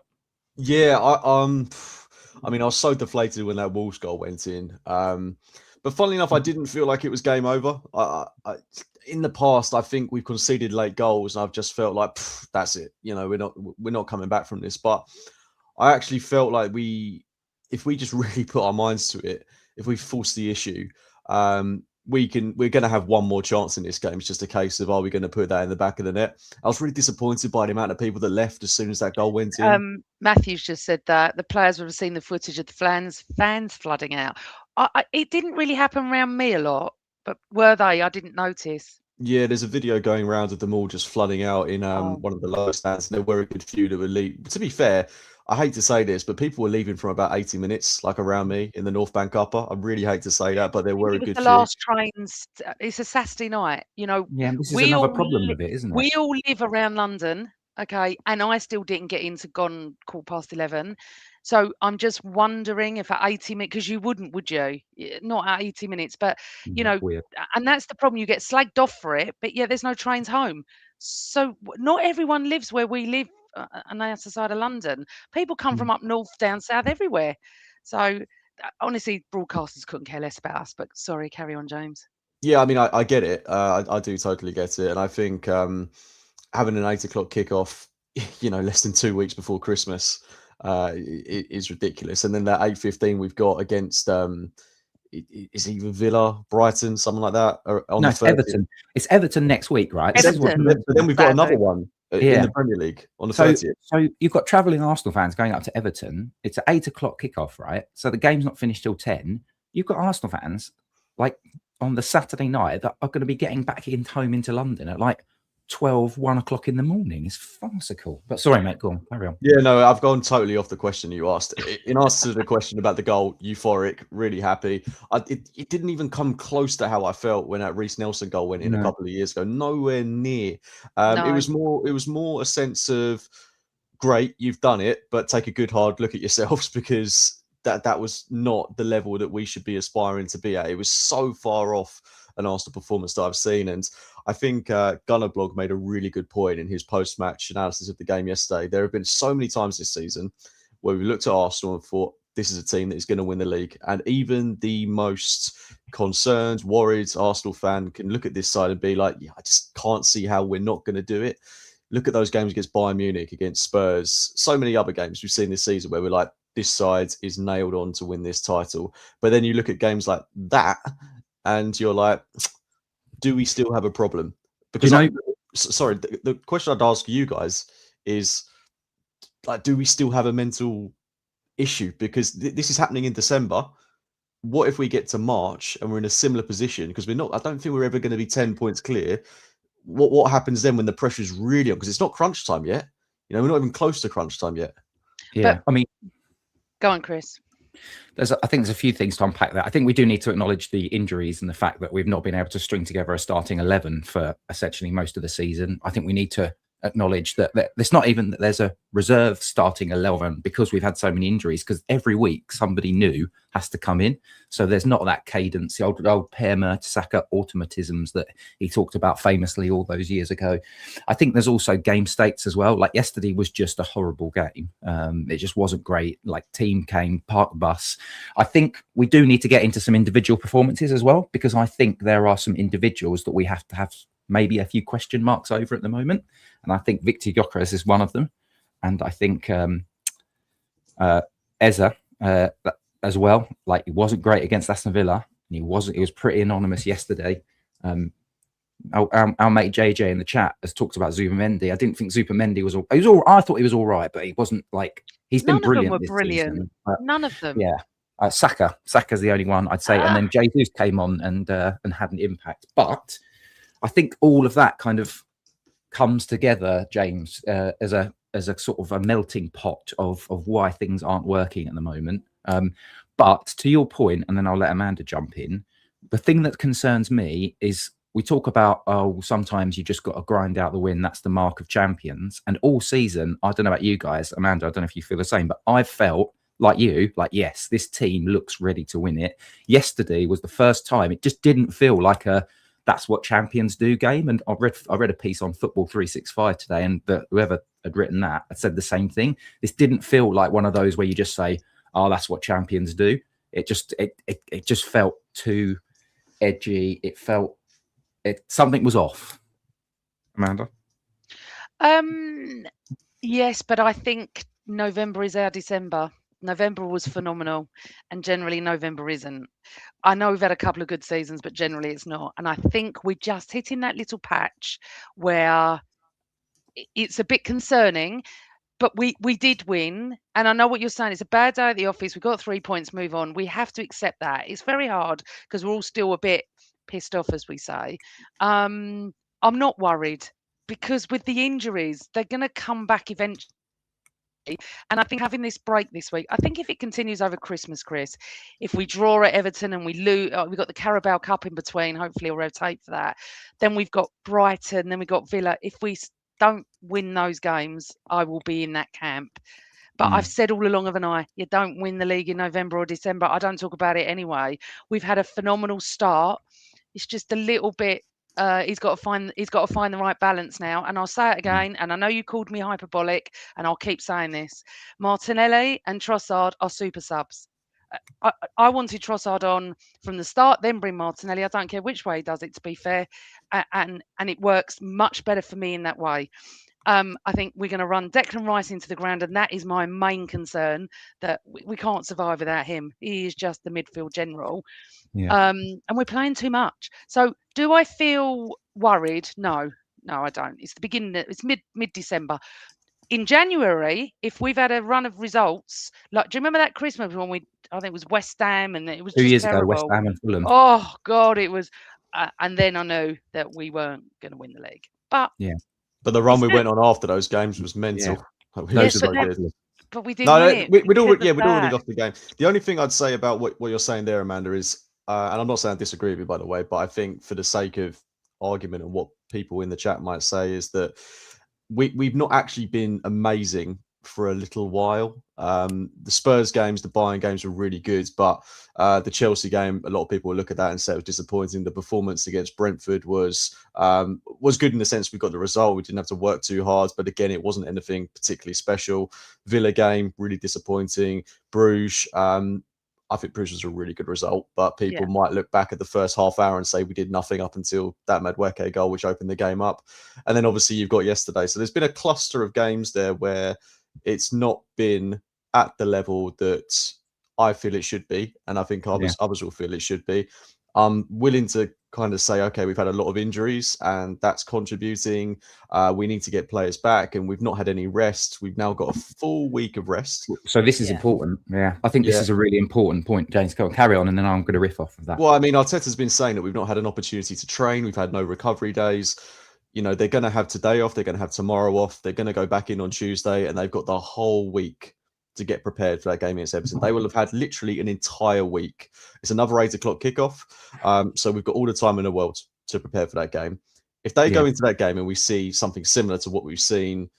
C: Yeah, I mean, I was so deflated when that Wolves goal went in. But funnily enough, I didn't feel like it was game over. In the past, I think we've conceded late goals, and I've just felt like that's it. We're not coming back from this. But I actually felt like if we just really put our minds to it, if we force the issue, we're going to have one more chance in this game. It's just a case of, are we going to put that in the back of the net? I was really disappointed by the amount of people that left as soon as that goal went in.
B: Matthews just said that the players would have seen the footage of the fans flooding out. It didn't really happen around me a lot, but were they? I didn't notice.
C: Yeah, there's a video going around of them all just flooding out in one of the lower stands, and there were a good few that were leaving. To be fair, I hate to say this, but people were leaving from about 80 minutes, like around me in the North Bank Upper. I really hate to say that, but there were a good few.
B: The last trains, it's a Saturday night,
A: Yeah, this is another problem with it, isn't it?
B: We all live around London, okay, and I still didn't get into gone 11:15. So I'm just wondering if at 80 minutes, because you wouldn't, would you? Not at 80 minutes, but
A: Weird.
B: and that's the problem. You get slagged off for it, but yeah, there's no trains home. So not everyone lives where we live on the other side of London. People come from up north, down south, everywhere. So honestly, broadcasters couldn't care less about us. But sorry, carry on, James.
C: Yeah, I mean, I get it. I do totally get it, and I think having an 8 o'clock kickoff, less than 2 weeks before Christmas, is ridiculous. And then that 8:15 we've got against is either Villa, Brighton, something like that.
A: No, it's Everton. It's Everton next week, right?
B: Everton.
C: But then we've got another one in the Premier League on the 30th.
A: So you've got travelling Arsenal fans going up to Everton. It's an 8 o'clock kickoff, right? So the game's not finished till 10. You've got Arsenal fans like on the Saturday night that are going to be getting back home into London at like 1 o'clock in the morning. It's farcical. But sorry, mate, go on, carry on.
C: Yeah, no, I've gone totally off the question you asked. In answer to the question about the goal, euphoric, really happy. It didn't even come close to how I felt when that Reece Nelson goal went in a couple of years ago. Nowhere near.
B: No.
C: It was more a sense of, great, you've done it, but take a good hard look at yourselves, because that was not the level that we should be aspiring to be at. It was so far off an Arsenal performance that I've seen. And I think Gunnerblog made a really good point in his post-match analysis of the game yesterday. There have been so many times this season where we looked at Arsenal and thought, this is a team that is going to win the league. And even the most concerned, worried Arsenal fan can look at this side and be like, yeah, I just can't see how we're not going to do it. Look at those games against Bayern Munich, against Spurs, so many other games we've seen this season where we're like, this side is nailed on to win this title. But then you look at games like that and you're like, do we still have a problem? Because sorry, the question I'd ask you guys is, like, do we still have a mental issue? Because this is happening in December. What if we get to March and we're in a similar position? Because I don't think we're ever going to be 10 points clear. What happens then when the pressure's really on? Because it's not crunch time yet. We're not even close to crunch time yet.
A: Yeah,
B: But, go on, Chris.
A: I think there's a few things to unpack there. I think we do need to acknowledge the injuries and the fact that we've not been able to string together a starting 11 for essentially most of the season. I think we need to acknowledge that it's not even that there's a reserve starting 11 because we've had so many injuries, because every week somebody new has to come in. So there's not that cadence, the old Per Mertesacker automatisms that he talked about famously all those years ago. I think there's also game states as well. Like yesterday was just a horrible game. It just wasn't great. Like team came, parked the bus. I think we do need to get into some individual performances as well, because I think there are some individuals that we have to have maybe a few question marks over at the moment. And I think Viktor Gyökeres is one of them. And I think Eza as well. Like, he wasn't great against Aston Villa. And he was pretty anonymous yesterday. Our mate JJ in the chat has talked about Zubimendi. I didn't think Zubimendi was I thought he was all right, but he wasn't like, he's been brilliant.
B: None of them were brilliant.
A: Season,
B: None of them.
A: Yeah. Saka's the only one I'd say. And then Jesus came on and had an impact. But I think all of that kind of comes together, James, as a sort of a melting pot of why things aren't working at the moment. But to your point, and then I'll let Amanda jump in, the thing that concerns me is we talk about, sometimes you just got to grind out the win. That's the mark of champions. And all season, I don't know about you guys, Amanda, I don't know if you feel the same, but I've felt like you, like, yes, this team looks ready to win it. Yesterday was the first time it just didn't feel like that's what champions do game. And I read a piece on Football 365 today, and whoever had written that had said the same thing. This didn't feel like one of those where you just say, "Oh, that's what champions do." It just felt too edgy. It felt something was off. Amanda?
B: Yes, but I think November is our December. November was phenomenal, and generally November isn't. I know we've had a couple of good seasons, but generally it's not. And I think we're just hitting that little patch where it's a bit concerning, but we did win. And I know what you're saying. It's a bad day at the office. We've got 3 points, move on. We have to accept that. It's very hard because we're all still a bit pissed off, as we say. I'm not worried, because with the injuries, they're going to come back eventually. And I think having this break this week, I think if it continues over Christmas, Chris, if we draw at Everton and we lose, we've got the Carabao Cup in between, hopefully we'll rotate for that. Then we've got Brighton, then we've got Villa. If we don't win those games, I will be in that camp. But I've said all along you don't win the league in November or December. I don't talk about it anyway. We've had a phenomenal start. It's just a little bit. He's got to find the right balance now. And I'll say it again, and I know you called me hyperbolic, and I'll keep saying this. Martinelli and Trossard are super subs. I wanted Trossard on from the start, then bring Martinelli. I don't care which way he does it, to be fair, and it works much better for me in that way. I think we're going to run Declan Rice into the ground, and that is my main concern, that we can't survive without him. He is just the midfield general.
A: Yeah.
B: And we're playing too much. So do I feel worried? No, I don't. It's the beginning. It's mid-December. In January, if we've had a run of results, like, do you remember that Christmas when I think it was West Ham, and it was
A: 2
B: just
A: years
B: terrible.
A: ago, West Ham and Fulham.
B: Oh God, it was. And then I knew that we weren't going to win the league. But
C: the run we went on after those games was mental.
A: Yeah.
B: But we didn't win it.
C: We'd already lost the game. The only thing I'd say about what you're saying there, Amanda, is, and I'm not saying I disagree with you, by the way, but I think for the sake of argument and what people in the chat might say, is that we've not actually been amazing for a little while. The Spurs games, the Bayern games were really good, but the Chelsea game, a lot of people will look at that and say it was disappointing. The performance against Brentford was good in the sense we got the result. We didn't have to work too hard, but again, it wasn't anything particularly special. Villa game, really disappointing. Bruges, I think Bruges was a really good result, but people might look back at the first half hour and say we did nothing up until that Madueke goal, which opened the game up. And then obviously you've got yesterday. So there's been a cluster of games there where it's not been at the level that I feel it should be, and I think others will feel it should be. I'm willing to kind of say, okay, we've had a lot of injuries and that's contributing. We need to get players back, and we've not had any rest. We've now got a full week of rest.
A: So this is important. Yeah, I think this is a really important point. James, go on, carry on, and then I'm going to riff off of that.
C: Well, I mean, Arteta's been saying that we've not had an opportunity to train. We've had no recovery days. You know, they're going to have today off. They're going to have tomorrow off. They're going to go back in on Tuesday, and they've got the whole week to get prepared for that game against Everton. They will have had literally an entire week. It's another 8 o'clock kickoff. So we've got all the time in the world to prepare for that game. If they go into that game and we see something similar to what we've seen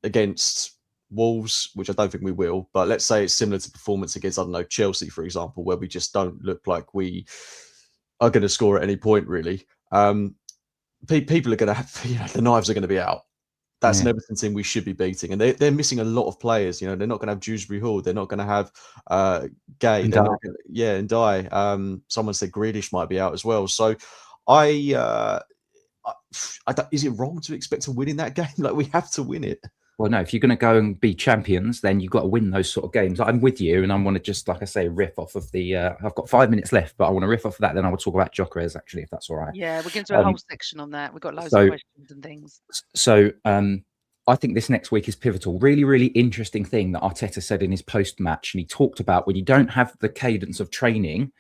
C: against Wolves, which I don't think we will, but let's say it's similar to performance against, I don't know, Chelsea, for example, where we just don't look like we are going to score at any point, really. People are going to have, the knives are going to be out. That's an Everton team we should be beating, and they're missing a lot of players. They're not going to have Dewsbury Hall. They're not going to have Gay.
A: And
C: and Dye. Someone said Grealish might be out as well. So, is it wrong to expect to win in that game? Like, we have to win it.
A: Well, no, if you're going to go and be champions, then you've got to win those sort of games. I'm with you, and I want to just, like I say, riff off of the... I've got 5 minutes left, but I want to riff off of that, then I will talk about Gyökeres, actually, if that's all right.
B: Yeah, we're going to do a whole section on that. We've got loads of questions and things.
A: So I think this next week is pivotal. Really, really interesting thing that Arteta said in his post-match, and he talked about when you don't have the cadence of training,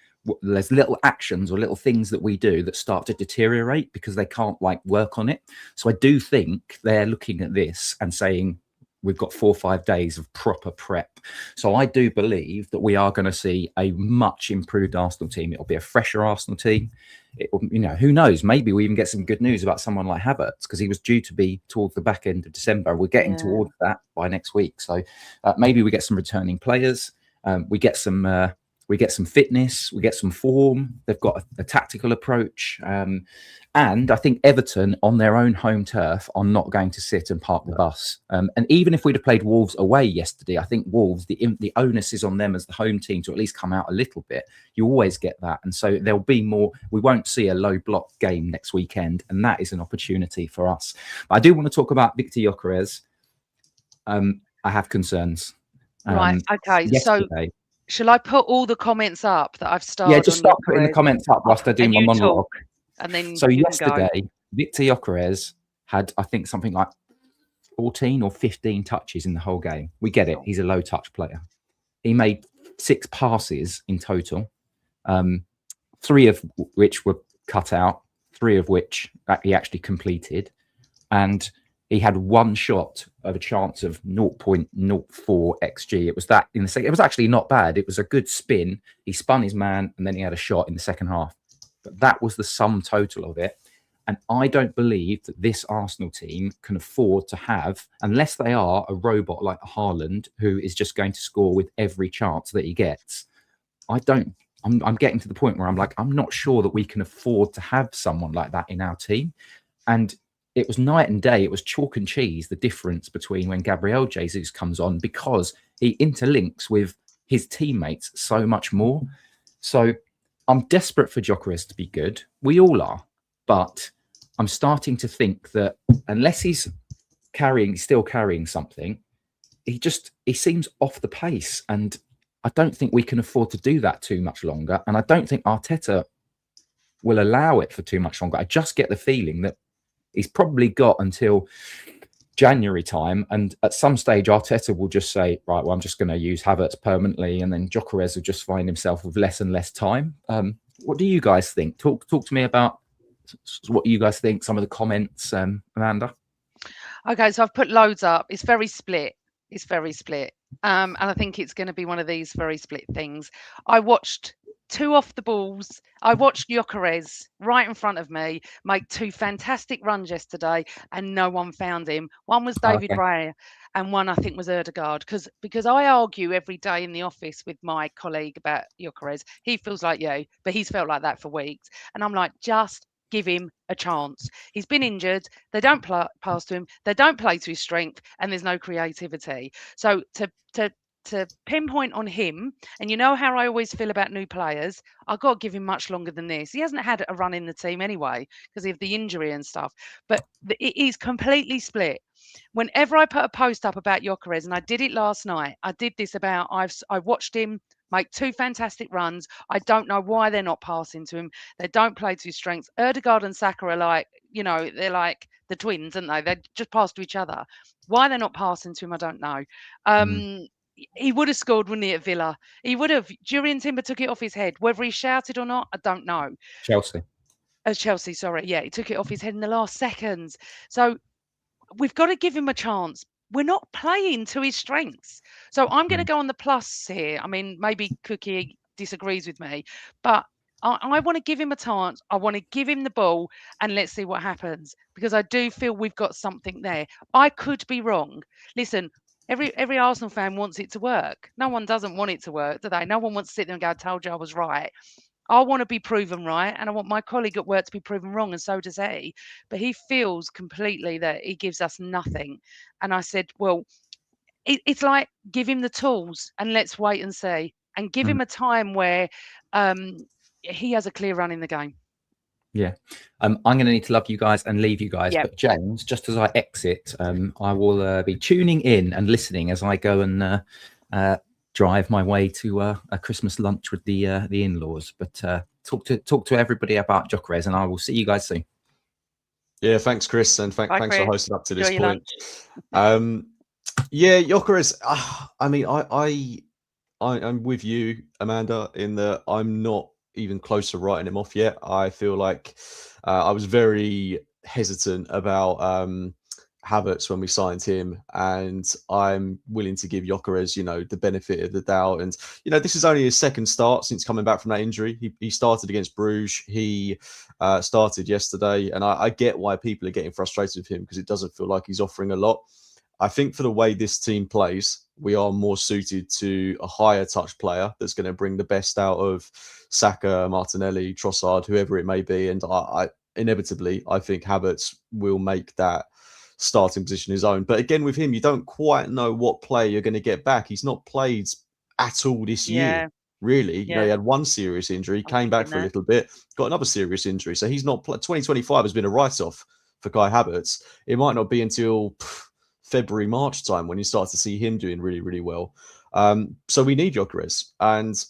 A: there's little actions or little things that we do that start to deteriorate because they can't work on it. So I do think they're looking at this and saying we've got 4 or 5 days of proper prep. So I do believe that we are going to see a much improved Arsenal team. It'll be a fresher Arsenal team. Who knows? Maybe we even get some good news about someone like Havertz, because he was due to be towards the back end of December. We're getting towards that by next week. So maybe we get some returning players. We get some fitness, we get some form. They've got a tactical approach. And I think Everton on their own home turf are not going to sit and park the bus. And even if we'd have played Wolves away yesterday, I think Wolves, the onus is on them as the home team to at least come out a little bit. You always get that. And so there'll be more. We won't see a low block game next weekend. And that is an opportunity for us. But I do want to talk about Victor Gyökeres. I have concerns.
B: Right. Okay.
A: Yesterday,
B: so shall I put all the comments up that I've started?
A: Yeah, just start putting the comments up whilst I do my monologue.
B: And then
A: so yesterday, Victor Gyökeres had, I think, something like 14 or 15 touches in the whole game. We get it. He's a low touch player. He made 6 passes in total, 3 of which were cut out, 3 of which he actually completed. And he had 1 shot of a chance of 0.04 XG. It was that in the second. It was actually not bad. It was a good spin. He spun his man, and then he had a shot in the second half. But that was the sum total of it. And I don't believe that this Arsenal team can afford to have, unless they are a robot like Haaland, who is just going to score with every chance that he gets. I'm getting to the point where I'm like, I'm not sure that we can afford to have someone like that in our team. And it was night and day. It was chalk and cheese, the difference between when Gabriel Jesus comes on, because he interlinks with his teammates so much more. So I'm desperate for Gyökeres to be good. We all are. But I'm starting to think that unless he's still carrying something, he seems off the pace. And I don't think we can afford to do that too much longer. And I don't think Arteta will allow it for too much longer. I just get the feeling that he's probably got until January time, and at some stage Arteta will just say, right, well, I'm just going to use Havertz permanently, and then Gyökeres will just find himself with less and less time. What do you guys think? Talk to me about what you guys think, some of the comments, Amanda.
B: Okay, so I've put loads up. It's very split. And I think it's going to be one of these very split things. I watched 2 off the balls. I watched Gyökeres right in front of me make 2 fantastic runs yesterday, and no one found him. One was David Raya, and one I think was Ødegaard. Because I argue every day in the office with my colleague about Gyökeres. He feels like you, but he's felt like that for weeks. And I'm like, just give him a chance. He's been injured. They don't pass to him. They don't play to his strength, and there's no creativity. So to pinpoint on him, and you know how I always feel about new players, I've got to give him much longer than this. He hasn't had a run in the team anyway because of the injury and stuff, but it is completely split. Whenever I put a post up about Gyökeres, and I did it last night, I did this about, I watched him make 2 fantastic runs. I don't know why they're not passing to him. They don't play to his strengths. Ødegaard and Saka are like, they're like the twins, aren't they? They just pass to each other. Why they're not passing to him, I don't know. He would have scored, wouldn't he, at Villa? He would have. Jurriën Timber took it off his head. Whether he shouted or not, I don't know. Chelsea, sorry. Yeah, he took it off his head in the last seconds. So we've got to give him a chance. we're not playing to his strengths. So I'm going to
A: Mm.
B: go on the plus here. I mean, maybe Cookie disagrees with me, but I want to give him a chance. I want to give him the ball and let's see what happens, because I do feel we've got something there. I could be wrong. Listen, every Arsenal fan wants it to work. No one doesn't want it to work, do they? No one wants to sit there and go, I told you I was right. I want to be proven right, and I want my colleague at work to be proven wrong, and so does he. But he feels completely that he gives us nothing. And I said, well, it's like, give him the tools and let's wait and see, and give
A: Mm.
B: him a time where he has a clear run in the game.
A: Yeah. I'm going to need to love you guys and leave you guys.
B: Yep.
A: But James, just as I exit, I will be tuning in and listening as I go and drive my way to a Christmas lunch with the in-laws. But talk to everybody about Gyökeres, and I will see you guys soon.
C: Yeah, thanks, Chris, and
B: Bye,
C: thanks for
B: Chris.
C: hosting up to this
B: Enjoy your
C: point. Yeah, Gyökeres. I mean, I'm with you, Amanda, in that I'm not even close to writing him off yet. I feel like I was very hesitant about Havertz when we signed him, and I'm willing to give Gyökeres, the benefit of the doubt. And this is only his second start since coming back from that injury. He started against Bruges. He started yesterday, and I get why people are getting frustrated with him, because it doesn't feel like he's offering a lot. I think for the way this team plays, we are more suited to a higher touch player that's going to bring the best out of Saka, Martinelli, Trossard, whoever it may be. And I inevitably, I think Havertz will make that starting position his own. But again, with him, you don't quite know what player you're going to get back. He's not played at all this year, really. He had one serious injury, came back for a little bit, got another serious injury. So he's not 2025 has been a write-off for Kai Havertz. It might not be until February, March time when you start to see him doing really, really well. So we need Gyökeres, and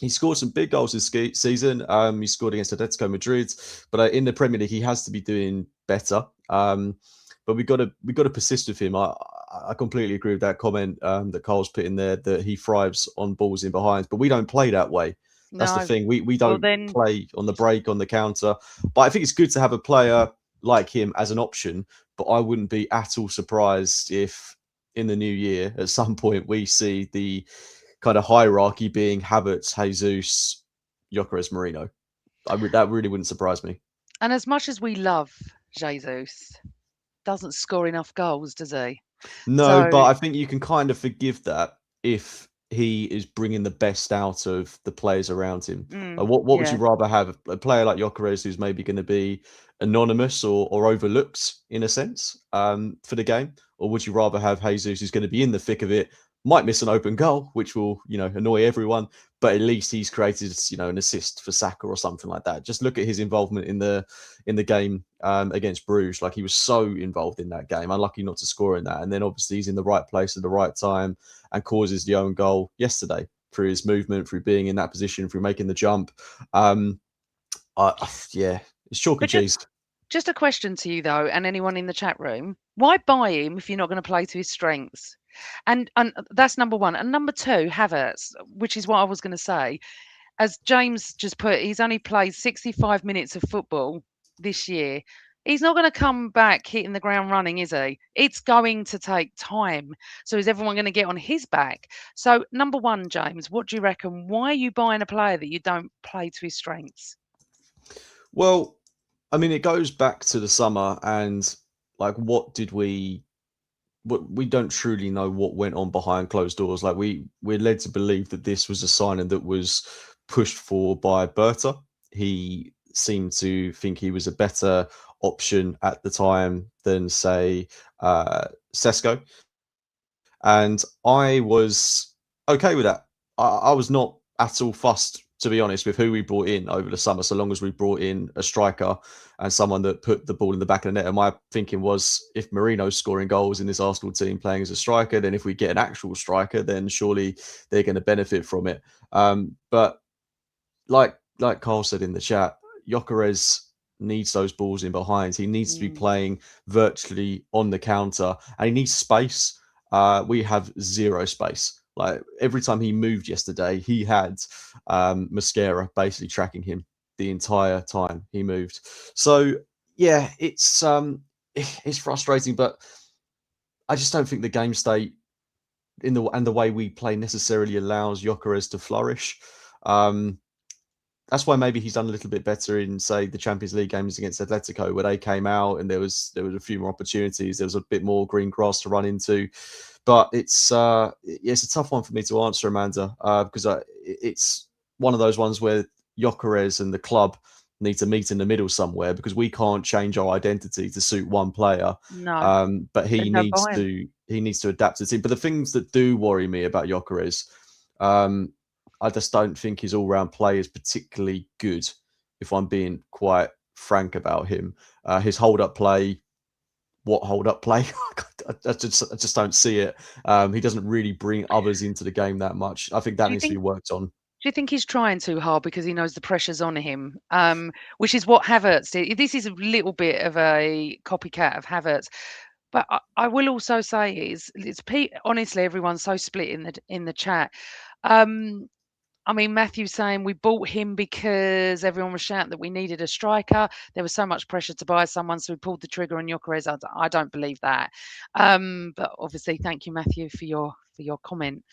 C: he scored some big goals this season. He scored against Atletico Madrid, but in the Premier League, he has to be doing better. But we got to persist with him. I completely agree with that comment that Carl's put in there, that he thrives on balls in behind, but we don't play that way. That's the thing. We don't play on the break, on the counter. But I think it's good to have a player like him as an option. But I wouldn't be at all surprised if in the new year, at some point, we see the kind of hierarchy being Havertz, Jesus, Gyökeres, Merino. That really wouldn't surprise me.
B: And as much as we love Jesus, doesn't score enough goals, does he?
C: No, but I think you can kind of forgive that if he is bringing the best out of the players around him. What would you rather have? A player like Gyökeres who's maybe going to be anonymous or overlooked in a sense for the game, or would you rather have Jesus who's going to be in the thick of it, might miss an open goal, which will annoy everyone, but at least he's created an assist for Saka or something like that. Just look at his involvement in the game against Bruges. Like, he was so involved in that game, unlucky not to score in that, and then obviously he's in the right place at the right time and causes the own goal yesterday through his movement, through being in that position, through making the jump. Yeah, it's chalk and cheese.
B: Just a question to you though, and anyone in the chat room: why buy him if you're not going to play to his strengths? And that's number one. And number two, Havertz, which is what I was going to say. As James just put, he's only played 65 minutes of football this year. He's not going to come back hitting the ground running, is he? It's going to take time. So is everyone going to get on his back? So number one, James, what do you reckon? Why are you buying a player that you don't play to his strengths?
C: Well, I mean, it goes back to the summer, and like, we don't truly know what went on behind closed doors. Like, we're led to believe that this was a signing that was pushed for by Berta. He seemed to think he was a better option at the time than, say, Sesko. And I was okay with that. I was not at all fussed, to be honest, with who we brought in over the summer, so long as we brought in a striker and someone that put the ball in the back of the net. And my thinking was, if Merino's scoring goals in this Arsenal team playing as a striker, then if we get an actual striker, then surely they're going to benefit from it. But like Carl said in the chat, Gyökeres needs those balls in behind. He needs to be playing virtually on the counter, and he needs space. We have zero space. Like, every time he moved yesterday, he had Mascara basically tracking him the entire time he moved. So yeah, it's frustrating, but I just don't think the game state and the way we play necessarily allows Gyökeres to flourish. That's why maybe he's done a little bit better in, say, the Champions League games against Atletico, where they came out and there was a few more opportunities. There was a bit more green grass to run into. But it's a tough one for me to answer, Amanda, because it's one of those ones where Gyökeres and the club need to meet in the middle somewhere, because we can't change our identity to suit one player.
B: No,
C: But he
B: there's no
C: needs
B: buying.
C: to adapt to the team. But the things that do worry me about Gyökeres, I just don't think his all-round play is particularly good, if I'm being quite frank about him. His hold-up play, what hold-up play? I just don't see it. He doesn't really bring others into the game that much. I think that
B: Do you
C: needs to be
B: think?
C: worked on.
B: Do you think he's trying too hard because he knows the pressure's on him? Which is what Havertz did. This is a little bit of a copycat of Havertz. But I will also say honestly, everyone's so split in the chat. I mean, Matthew's saying we bought him because everyone was shouting that we needed a striker. There was so much pressure to buy someone, so we pulled the trigger on Gyökeres. I don't believe that. But obviously, thank you, Matthew, for your comment.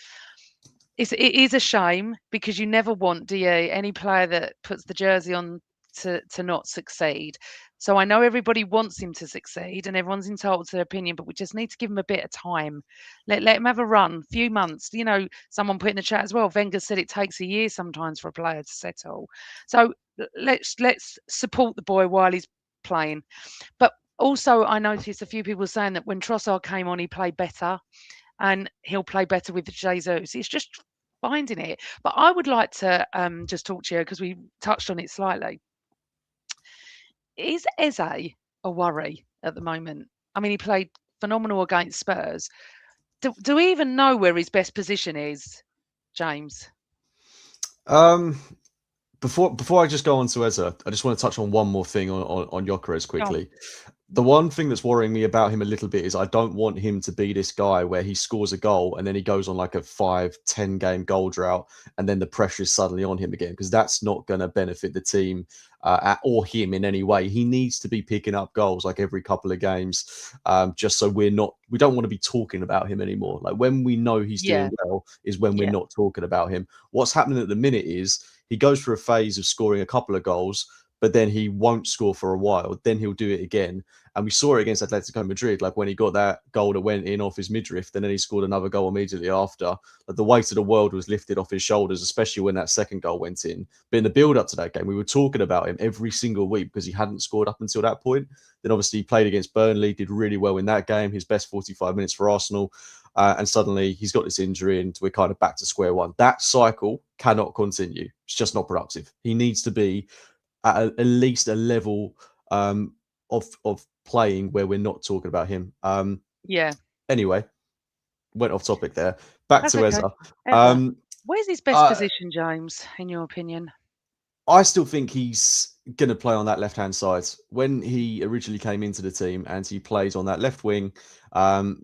B: It is a shame, because you never want, do you, any player that puts the jersey on to not succeed. So I know everybody wants him to succeed and everyone's entitled to their opinion, but we just need to give him a bit of time. Let him have a run, few months. You know, someone put in the chat as well, Wenger said it takes a year sometimes for a player to settle. So let's support the boy while he's playing. But also, I noticed a few people saying that when Trossard came on, he played better, and he'll play better with Jesus. It's just finding it. But I would like to just talk to you, because we touched on it slightly. Is Eze a worry at the moment? I mean, he played phenomenal against Spurs. Do we even know where his best position is, James?
C: Before I just go on to Eze, I just want to touch on one more thing on Gyökeres quickly. The one thing that's worrying me about him a little bit is I don't want him to be this guy where he scores a goal and then he goes on like a 5-10 game goal drought, and then the pressure is suddenly on him again, because that's not going to benefit the team or him in any way. He needs to be picking up goals like every couple of games, just so we don't want to be talking about him anymore. Like, when we know he's doing well is when we're not talking about him. What's happening at the minute is he goes through a phase of scoring a couple of goals, but then he won't score for a while. Then he'll do it again. And we saw it against Atletico Madrid, like when he got that goal that went in off his midriff, and then he scored another goal immediately after. Like, the weight of the world was lifted off his shoulders, especially when that second goal went in. But in the build-up to that game, we were talking about him every single week because he hadn't scored up until that point. Then obviously he played against Burnley, did really well in that game, his best 45 minutes for Arsenal. And suddenly he's got this injury and we're kind of back to square one. That cycle cannot continue. It's just not productive. He needs to be at least a level of playing where we're not talking about him. Anyway, went off topic there. Back to Eze.
B: Where's his best position, James, in your opinion?
C: I still think he's going to play on that left-hand side. When he originally came into the team and he played on that left wing,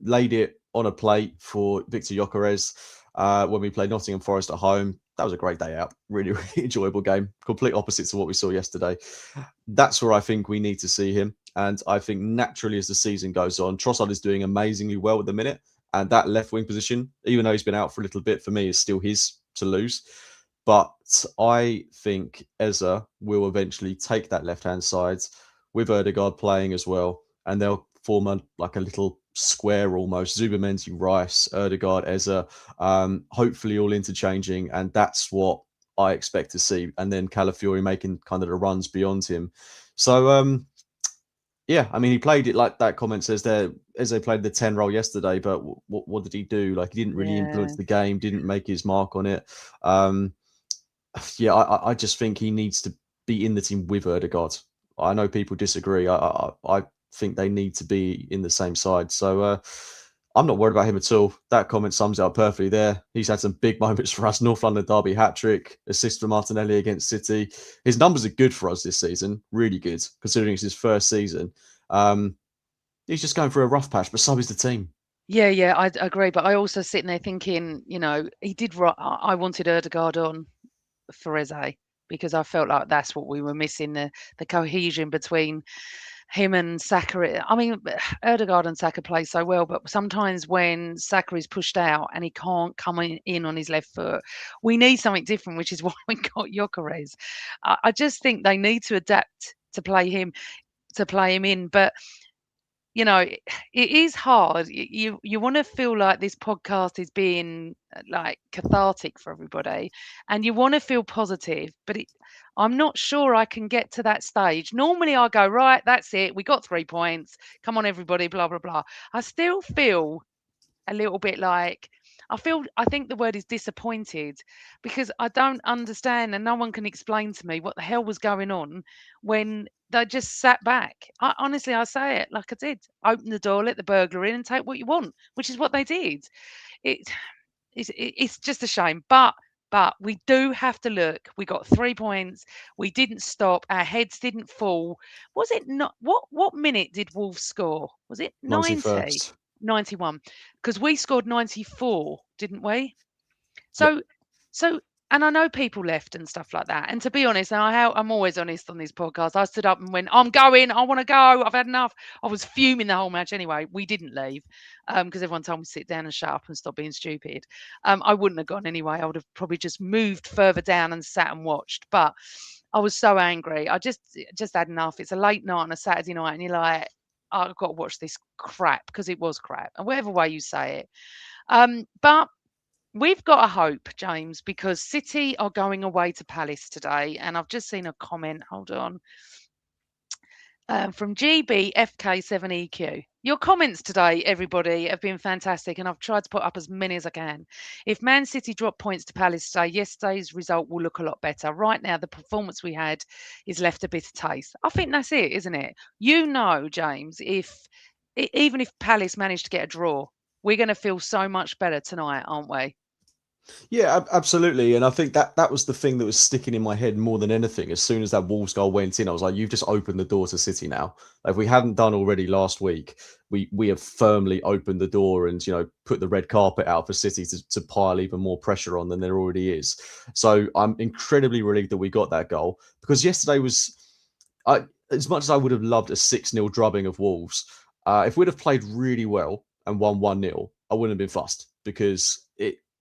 C: laid it on a plate for Victor Gyökeres when we played Nottingham Forest at home. That was a great day out. Really, really enjoyable game. Complete opposite to what we saw yesterday. That's where I think we need to see him. And I think naturally, as the season goes on, Trossard is doing amazingly well at the minute. And that left wing position, even though he's been out for a little bit, for me is still his to lose. But I think Eze will eventually take that left-hand side with Ødegaard playing as well. And they'll form a little square almost. Zubimendi, Rice, Ødegaard, Eze, hopefully all interchanging. And that's what I expect to see. And then Calafiori making kind of the runs beyond him. So, yeah, I mean, he played it like that comment says there. Eze played the 10 role yesterday, but what did he do? Like, he didn't really influence the game, didn't make his mark on it. I just think he needs to be in the team with Ødegaard. I know people disagree. I think they need to be in the same side. So I'm not worried about him at all. That comment sums it up perfectly there. He's had some big moments for us. North London derby hat-trick, assist for Martinelli against City. His numbers are good for us this season. Really good, considering it's his first season. He's just going through a rough patch, but so is the team.
B: Yeah, I agree. But I also sitting there thinking, he did. I wanted Ødegaard on for Eze because I felt like that's what we were missing, the cohesion between him and Saka. I mean, Erdegaard and Saka play so well, but sometimes when Saka is pushed out and he can't come in on his left foot, we need something different, which is why we got Gyökeres. I just think they need to adapt to play him in, but you know, it is hard. You want to feel like this podcast is being like cathartic for everybody, and you want to feel positive, but I'm not sure I can get to that stage. Normally, I go, right, that's it. We got 3 points. Come on, everybody. Blah blah blah. I still feel a little bit like I think the word is disappointed, because I don't understand and no one can explain to me what the hell was going on when they just sat back. Honestly, I say it like I did. Open the door, let the burglar in and take what you want, which is what they did. It, it's just a shame. But we do have to look. We got 3 points. We didn't stop. Our heads didn't fall. Was it not? What minute did Wolves score? Was it 90?
C: 91st.
B: 91, because we scored 94, didn't we? So and I know people left and stuff like that, and to be honest, and I'm always honest on this podcast, I stood up and went, I'm going, I want to go, I've had enough. I was fuming the whole match anyway. We didn't leave because everyone told me to sit down and shut up and stop being stupid. I wouldn't have gone anyway. I would have probably just moved further down and sat and watched, but I was so angry. I just had enough. It's a late night on a Saturday night and you're like, I've got to watch this crap, because it was crap, and whatever way you say it. But we've got a hope, James, because City are going away to Palace today, and I've just seen a comment. Hold on. From GBFK7EQ. Your comments today, everybody, have been fantastic, and I've tried to put up as many as I can. If Man City drop points to Palace today, yesterday's result will look a lot better. Right now, the performance we had is left a bitter taste. I think that's it, isn't it? You know, James, even if Palace managed to get a draw, we're going to feel so much better tonight, aren't we?
C: Yeah, absolutely. And I think that was the thing that was sticking in my head more than anything. As soon as that Wolves goal went in, I was like, you've just opened the door to City now. Like, if we hadn't done already last week, we have firmly opened the door and, you know, put the red carpet out for City to pile even more pressure on than there already is. So I'm incredibly relieved that we got that goal, because yesterday was, as much as I would have loved a 6-0 drubbing of Wolves, if we'd have played really well and won 1-0, I wouldn't have been fussed, because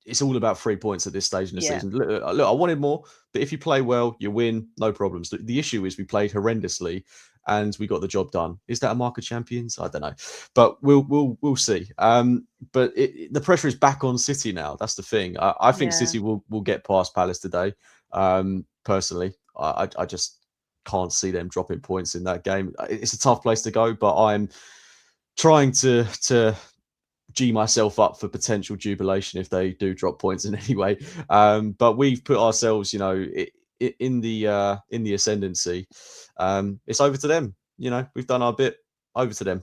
C: it's all about 3 points at this stage in the season. Look, I wanted more, but if you play well, you win, no problems. The issue is we played horrendously and we got the job done. Is that a mark of champions? I don't know, but we'll see. But the pressure is back on City now. That's the thing. I think City will get past Palace today. Personally, I just can't see them dropping points in that game. It's a tough place to go, but I'm trying to G myself up for potential jubilation if they do drop points in any way. But we've put ourselves, you know, in the ascendancy. It's over to them. You know, we've done our bit. Over to them.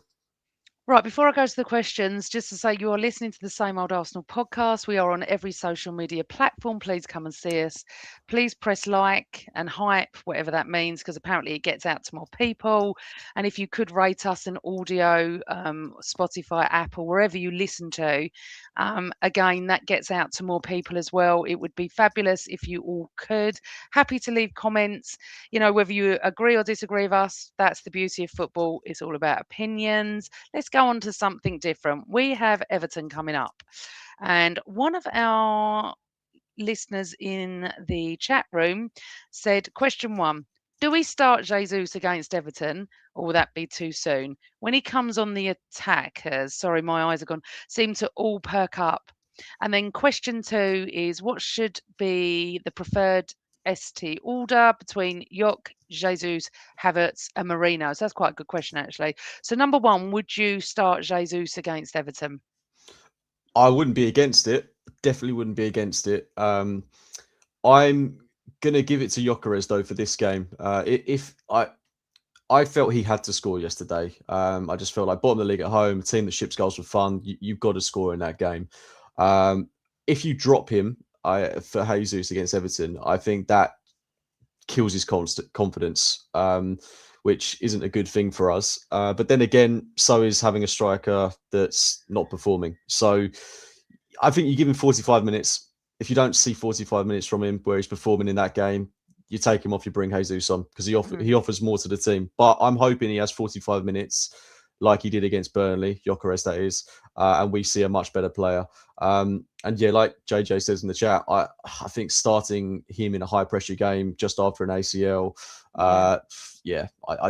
B: Right, before I go to the questions, just to say you are listening to the Same Old Arsenal podcast. We are on every social media platform. Please come and see us. Please press like and hype, whatever that means, because apparently it gets out to more people. And if you could rate us in audio, Spotify, Apple, wherever you listen to, again, that gets out to more people as well. It would be fabulous if you all could. Happy to leave comments, you know, whether you agree or disagree with us. That's the beauty of football. It's all about opinions. Let's go on to something different. We have Everton coming up, and one of our listeners in the chat room said, question 1, do we start Jesus against Everton, or will that be too soon? When he comes on the attack, sorry, my eyes are gone, seem to all perk up. And then question 2 is, what should be the preferred ST order between Jock, Jesus, Havertz and Marino? So that's quite a good question, actually. So number 1, would you start Jesus against Everton?
C: I wouldn't be against it. Definitely wouldn't be against it. I'm going to give it to Gyökeres, though, for this game. If I felt he had to score yesterday. I just felt like bottom of the league at home, a team that ships goals for fun. You've got to score in that game. If you drop him for Jesus against Everton, I think that kills his confidence, which isn't a good thing for us. But then again, so is having a striker that's not performing. So I think you give him 45 minutes. If you don't see 45 minutes from him where he's performing in that game, you take him off, you bring Jesus on because he
B: Mm.
C: offers more to the team. But I'm hoping he has 45 minutes like he did against Burnley, Gyökeres that is, and we see a much better player. And yeah, like JJ says in the chat, I think starting him in a high pressure game just after an ACL, I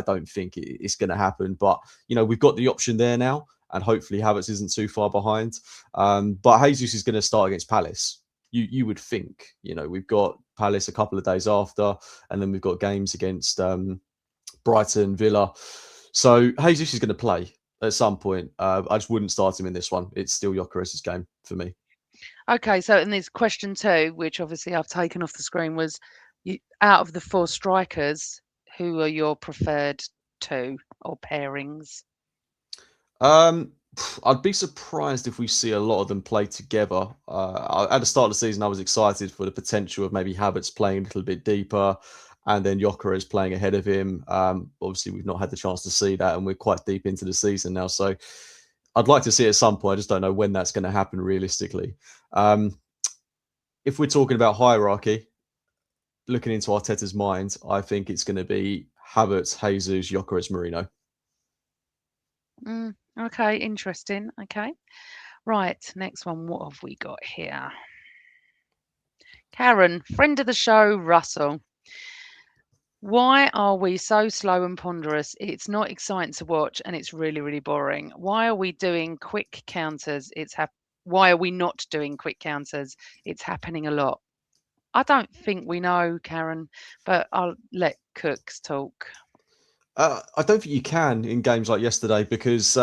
C: don't think it's going to happen. But we've got the option there now, and hopefully Havertz isn't too far behind. But Jesus is going to start against Palace. You would think, we've got Palace a couple of days after, and then we've got games against Brighton, Villa. So Jesus is going to play at some point. I just wouldn't start him in this one. It's still Gyökeres' game for me.
B: Okay, so and there's question 2, which obviously I've taken off the screen, was out of the 4 strikers, who are your preferred 2 or pairings?
C: I'd be surprised if we see a lot of them play together. At the start of the season, I was excited for the potential of maybe Havertz playing a little bit deeper and then Gyökeres playing ahead of him. Obviously, we've not had the chance to see that, and we're quite deep into the season now. So I'd like to see it at some point. I just don't know when that's going to happen realistically. If we're talking about hierarchy, looking into Arteta's mind, I think it's going to be Havertz, Jesus, Gyökeres, Mourinho.
B: Okay, interesting. Okay. Right, next one. What have we got here? Karen, friend of the show, Russell. Why are we so slow and ponderous? It's not exciting to watch and it's really, really boring. Why are we doing quick counters? Why are we not doing quick counters? It's happening a lot. I don't think we know, Karen, but I'll let Cooks talk.
C: I don't think you can in games like yesterday because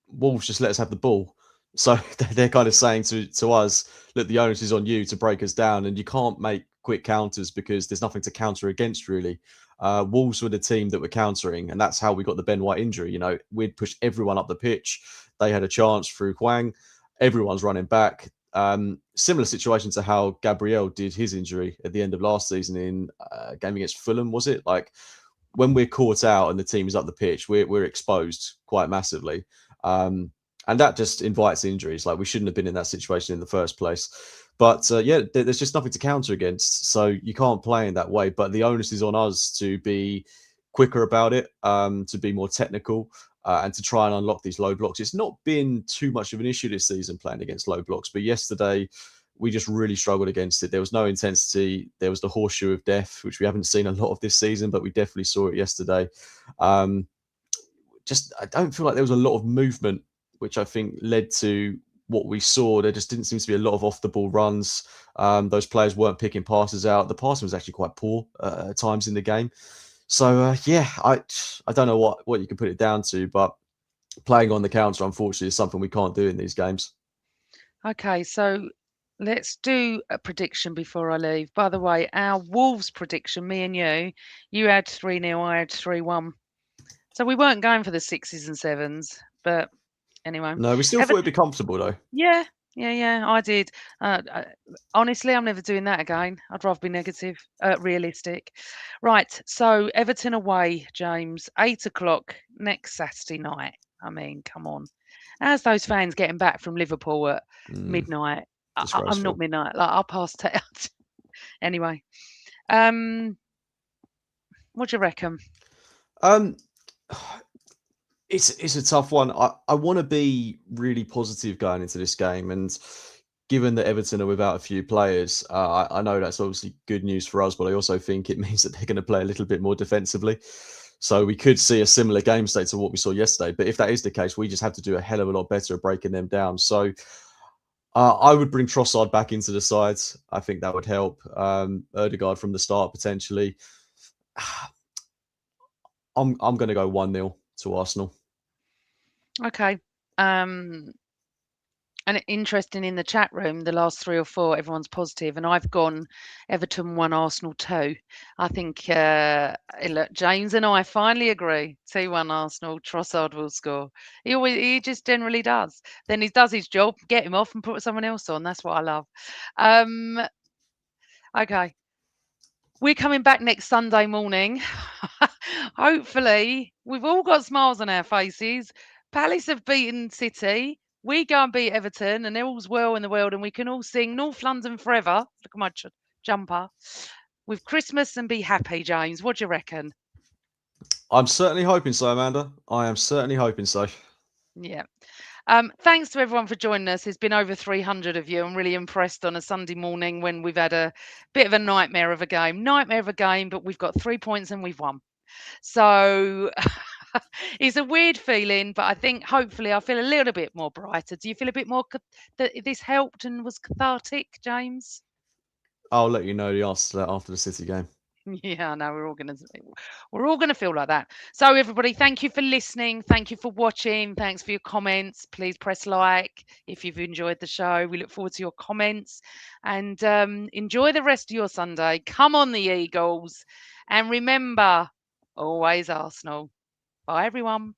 C: Wolves just let us have the ball. So they're kind of saying to us, look, the onus is on you to break us down, and you can't make quick counters because there's nothing to counter against, really. Wolves were the team that were countering, and that's how we got the Ben White injury. We'd pushed everyone up the pitch. They had a chance through Hwang. Everyone's running back. Similar situation to how Gabriel did his injury at the end of last season in a game against Fulham, was it? Like, when we're caught out and the team is up the pitch, we're exposed quite massively. And that just invites injuries. Like, we shouldn't have been in that situation in the first place. But there's just nothing to counter against. So you can't play in that way. But the onus is on us to be quicker about it, to be more technical, and to try and unlock these low blocks. It's not been too much of an issue this season playing against low blocks. But yesterday, we just really struggled against it. There was no intensity. There was the horseshoe of death, which we haven't seen a lot of this season, but we definitely saw it yesterday. I don't feel like there was a lot of movement, which I think led to what we saw. There just didn't seem to be a lot of off the ball runs. Those players weren't picking passes out. The passing was actually quite poor at times in the game. So I don't know what you can put it down to, but playing on the counter, unfortunately, is something we can't do in these games.
B: Okay, so let's do a prediction before I leave. By the way, our Wolves prediction, me and you had 3-0, I had 3-1. So we weren't going for the 6s and 7s, but anyway.
C: No, we still thought it'd be comfortable though.
B: Yeah, I did. Honestly, I'm never doing that again. I'd rather be negative, realistic. Right, so Everton away, James, 8:00 next Saturday night. I mean, come on. How's those fans getting back from Liverpool at midnight? I'm not midnight, like I'll pass 10. Anyway, what do you reckon?
C: It's a tough one. I want to be really positive going into this game, and given that Everton are without a few players, I know that's obviously good news for us, but I also think it means that they're going to play a little bit more defensively. So we could see a similar game state to what we saw yesterday. But if that is the case, we just have to do a hell of a lot better at breaking them down. So I would bring Trossard back into the sides. I think that would help. Ødegaard from the start, potentially. I'm going to go 1-0 to Arsenal.
B: Okay. And interesting, in the chat room, the last 3 or 4, everyone's positive, and I've gone Everton 1, Arsenal 2. I think look, James and I finally agree. 2-1 Arsenal. Trossard will score. He just generally does. Then he does his job, get him off and put someone else on. That's what I love. Okay. We're coming back next Sunday morning. Hopefully, we've all got smiles on our faces. Palace have beaten City. We go and beat Everton, and all's well in the world, and we can all sing North London forever. Look at my jumper. with Christmas and be happy, James. What do you reckon?
C: I'm certainly hoping so, Amanda. I am certainly hoping so.
B: Yeah. Thanks to everyone for joining us. There's been over 300 of you. I'm really impressed on a Sunday morning when we've had a bit of a nightmare of a game. But we've got 3 points and we've won. So it's a weird feeling, but I think hopefully I feel a little bit more brighter. Do you feel a bit more that this helped and was cathartic, James?
C: I'll let you know the answer to that after the City game.
B: Yeah, no, we're all gonna feel like that. So everybody, thank you for listening. Thank you for watching. Thanks for your comments. Please press like if you've enjoyed the show. We look forward to your comments and enjoy the rest of your Sunday. Come on, the Eagles, and remember, always Arsenal. Bye, everyone.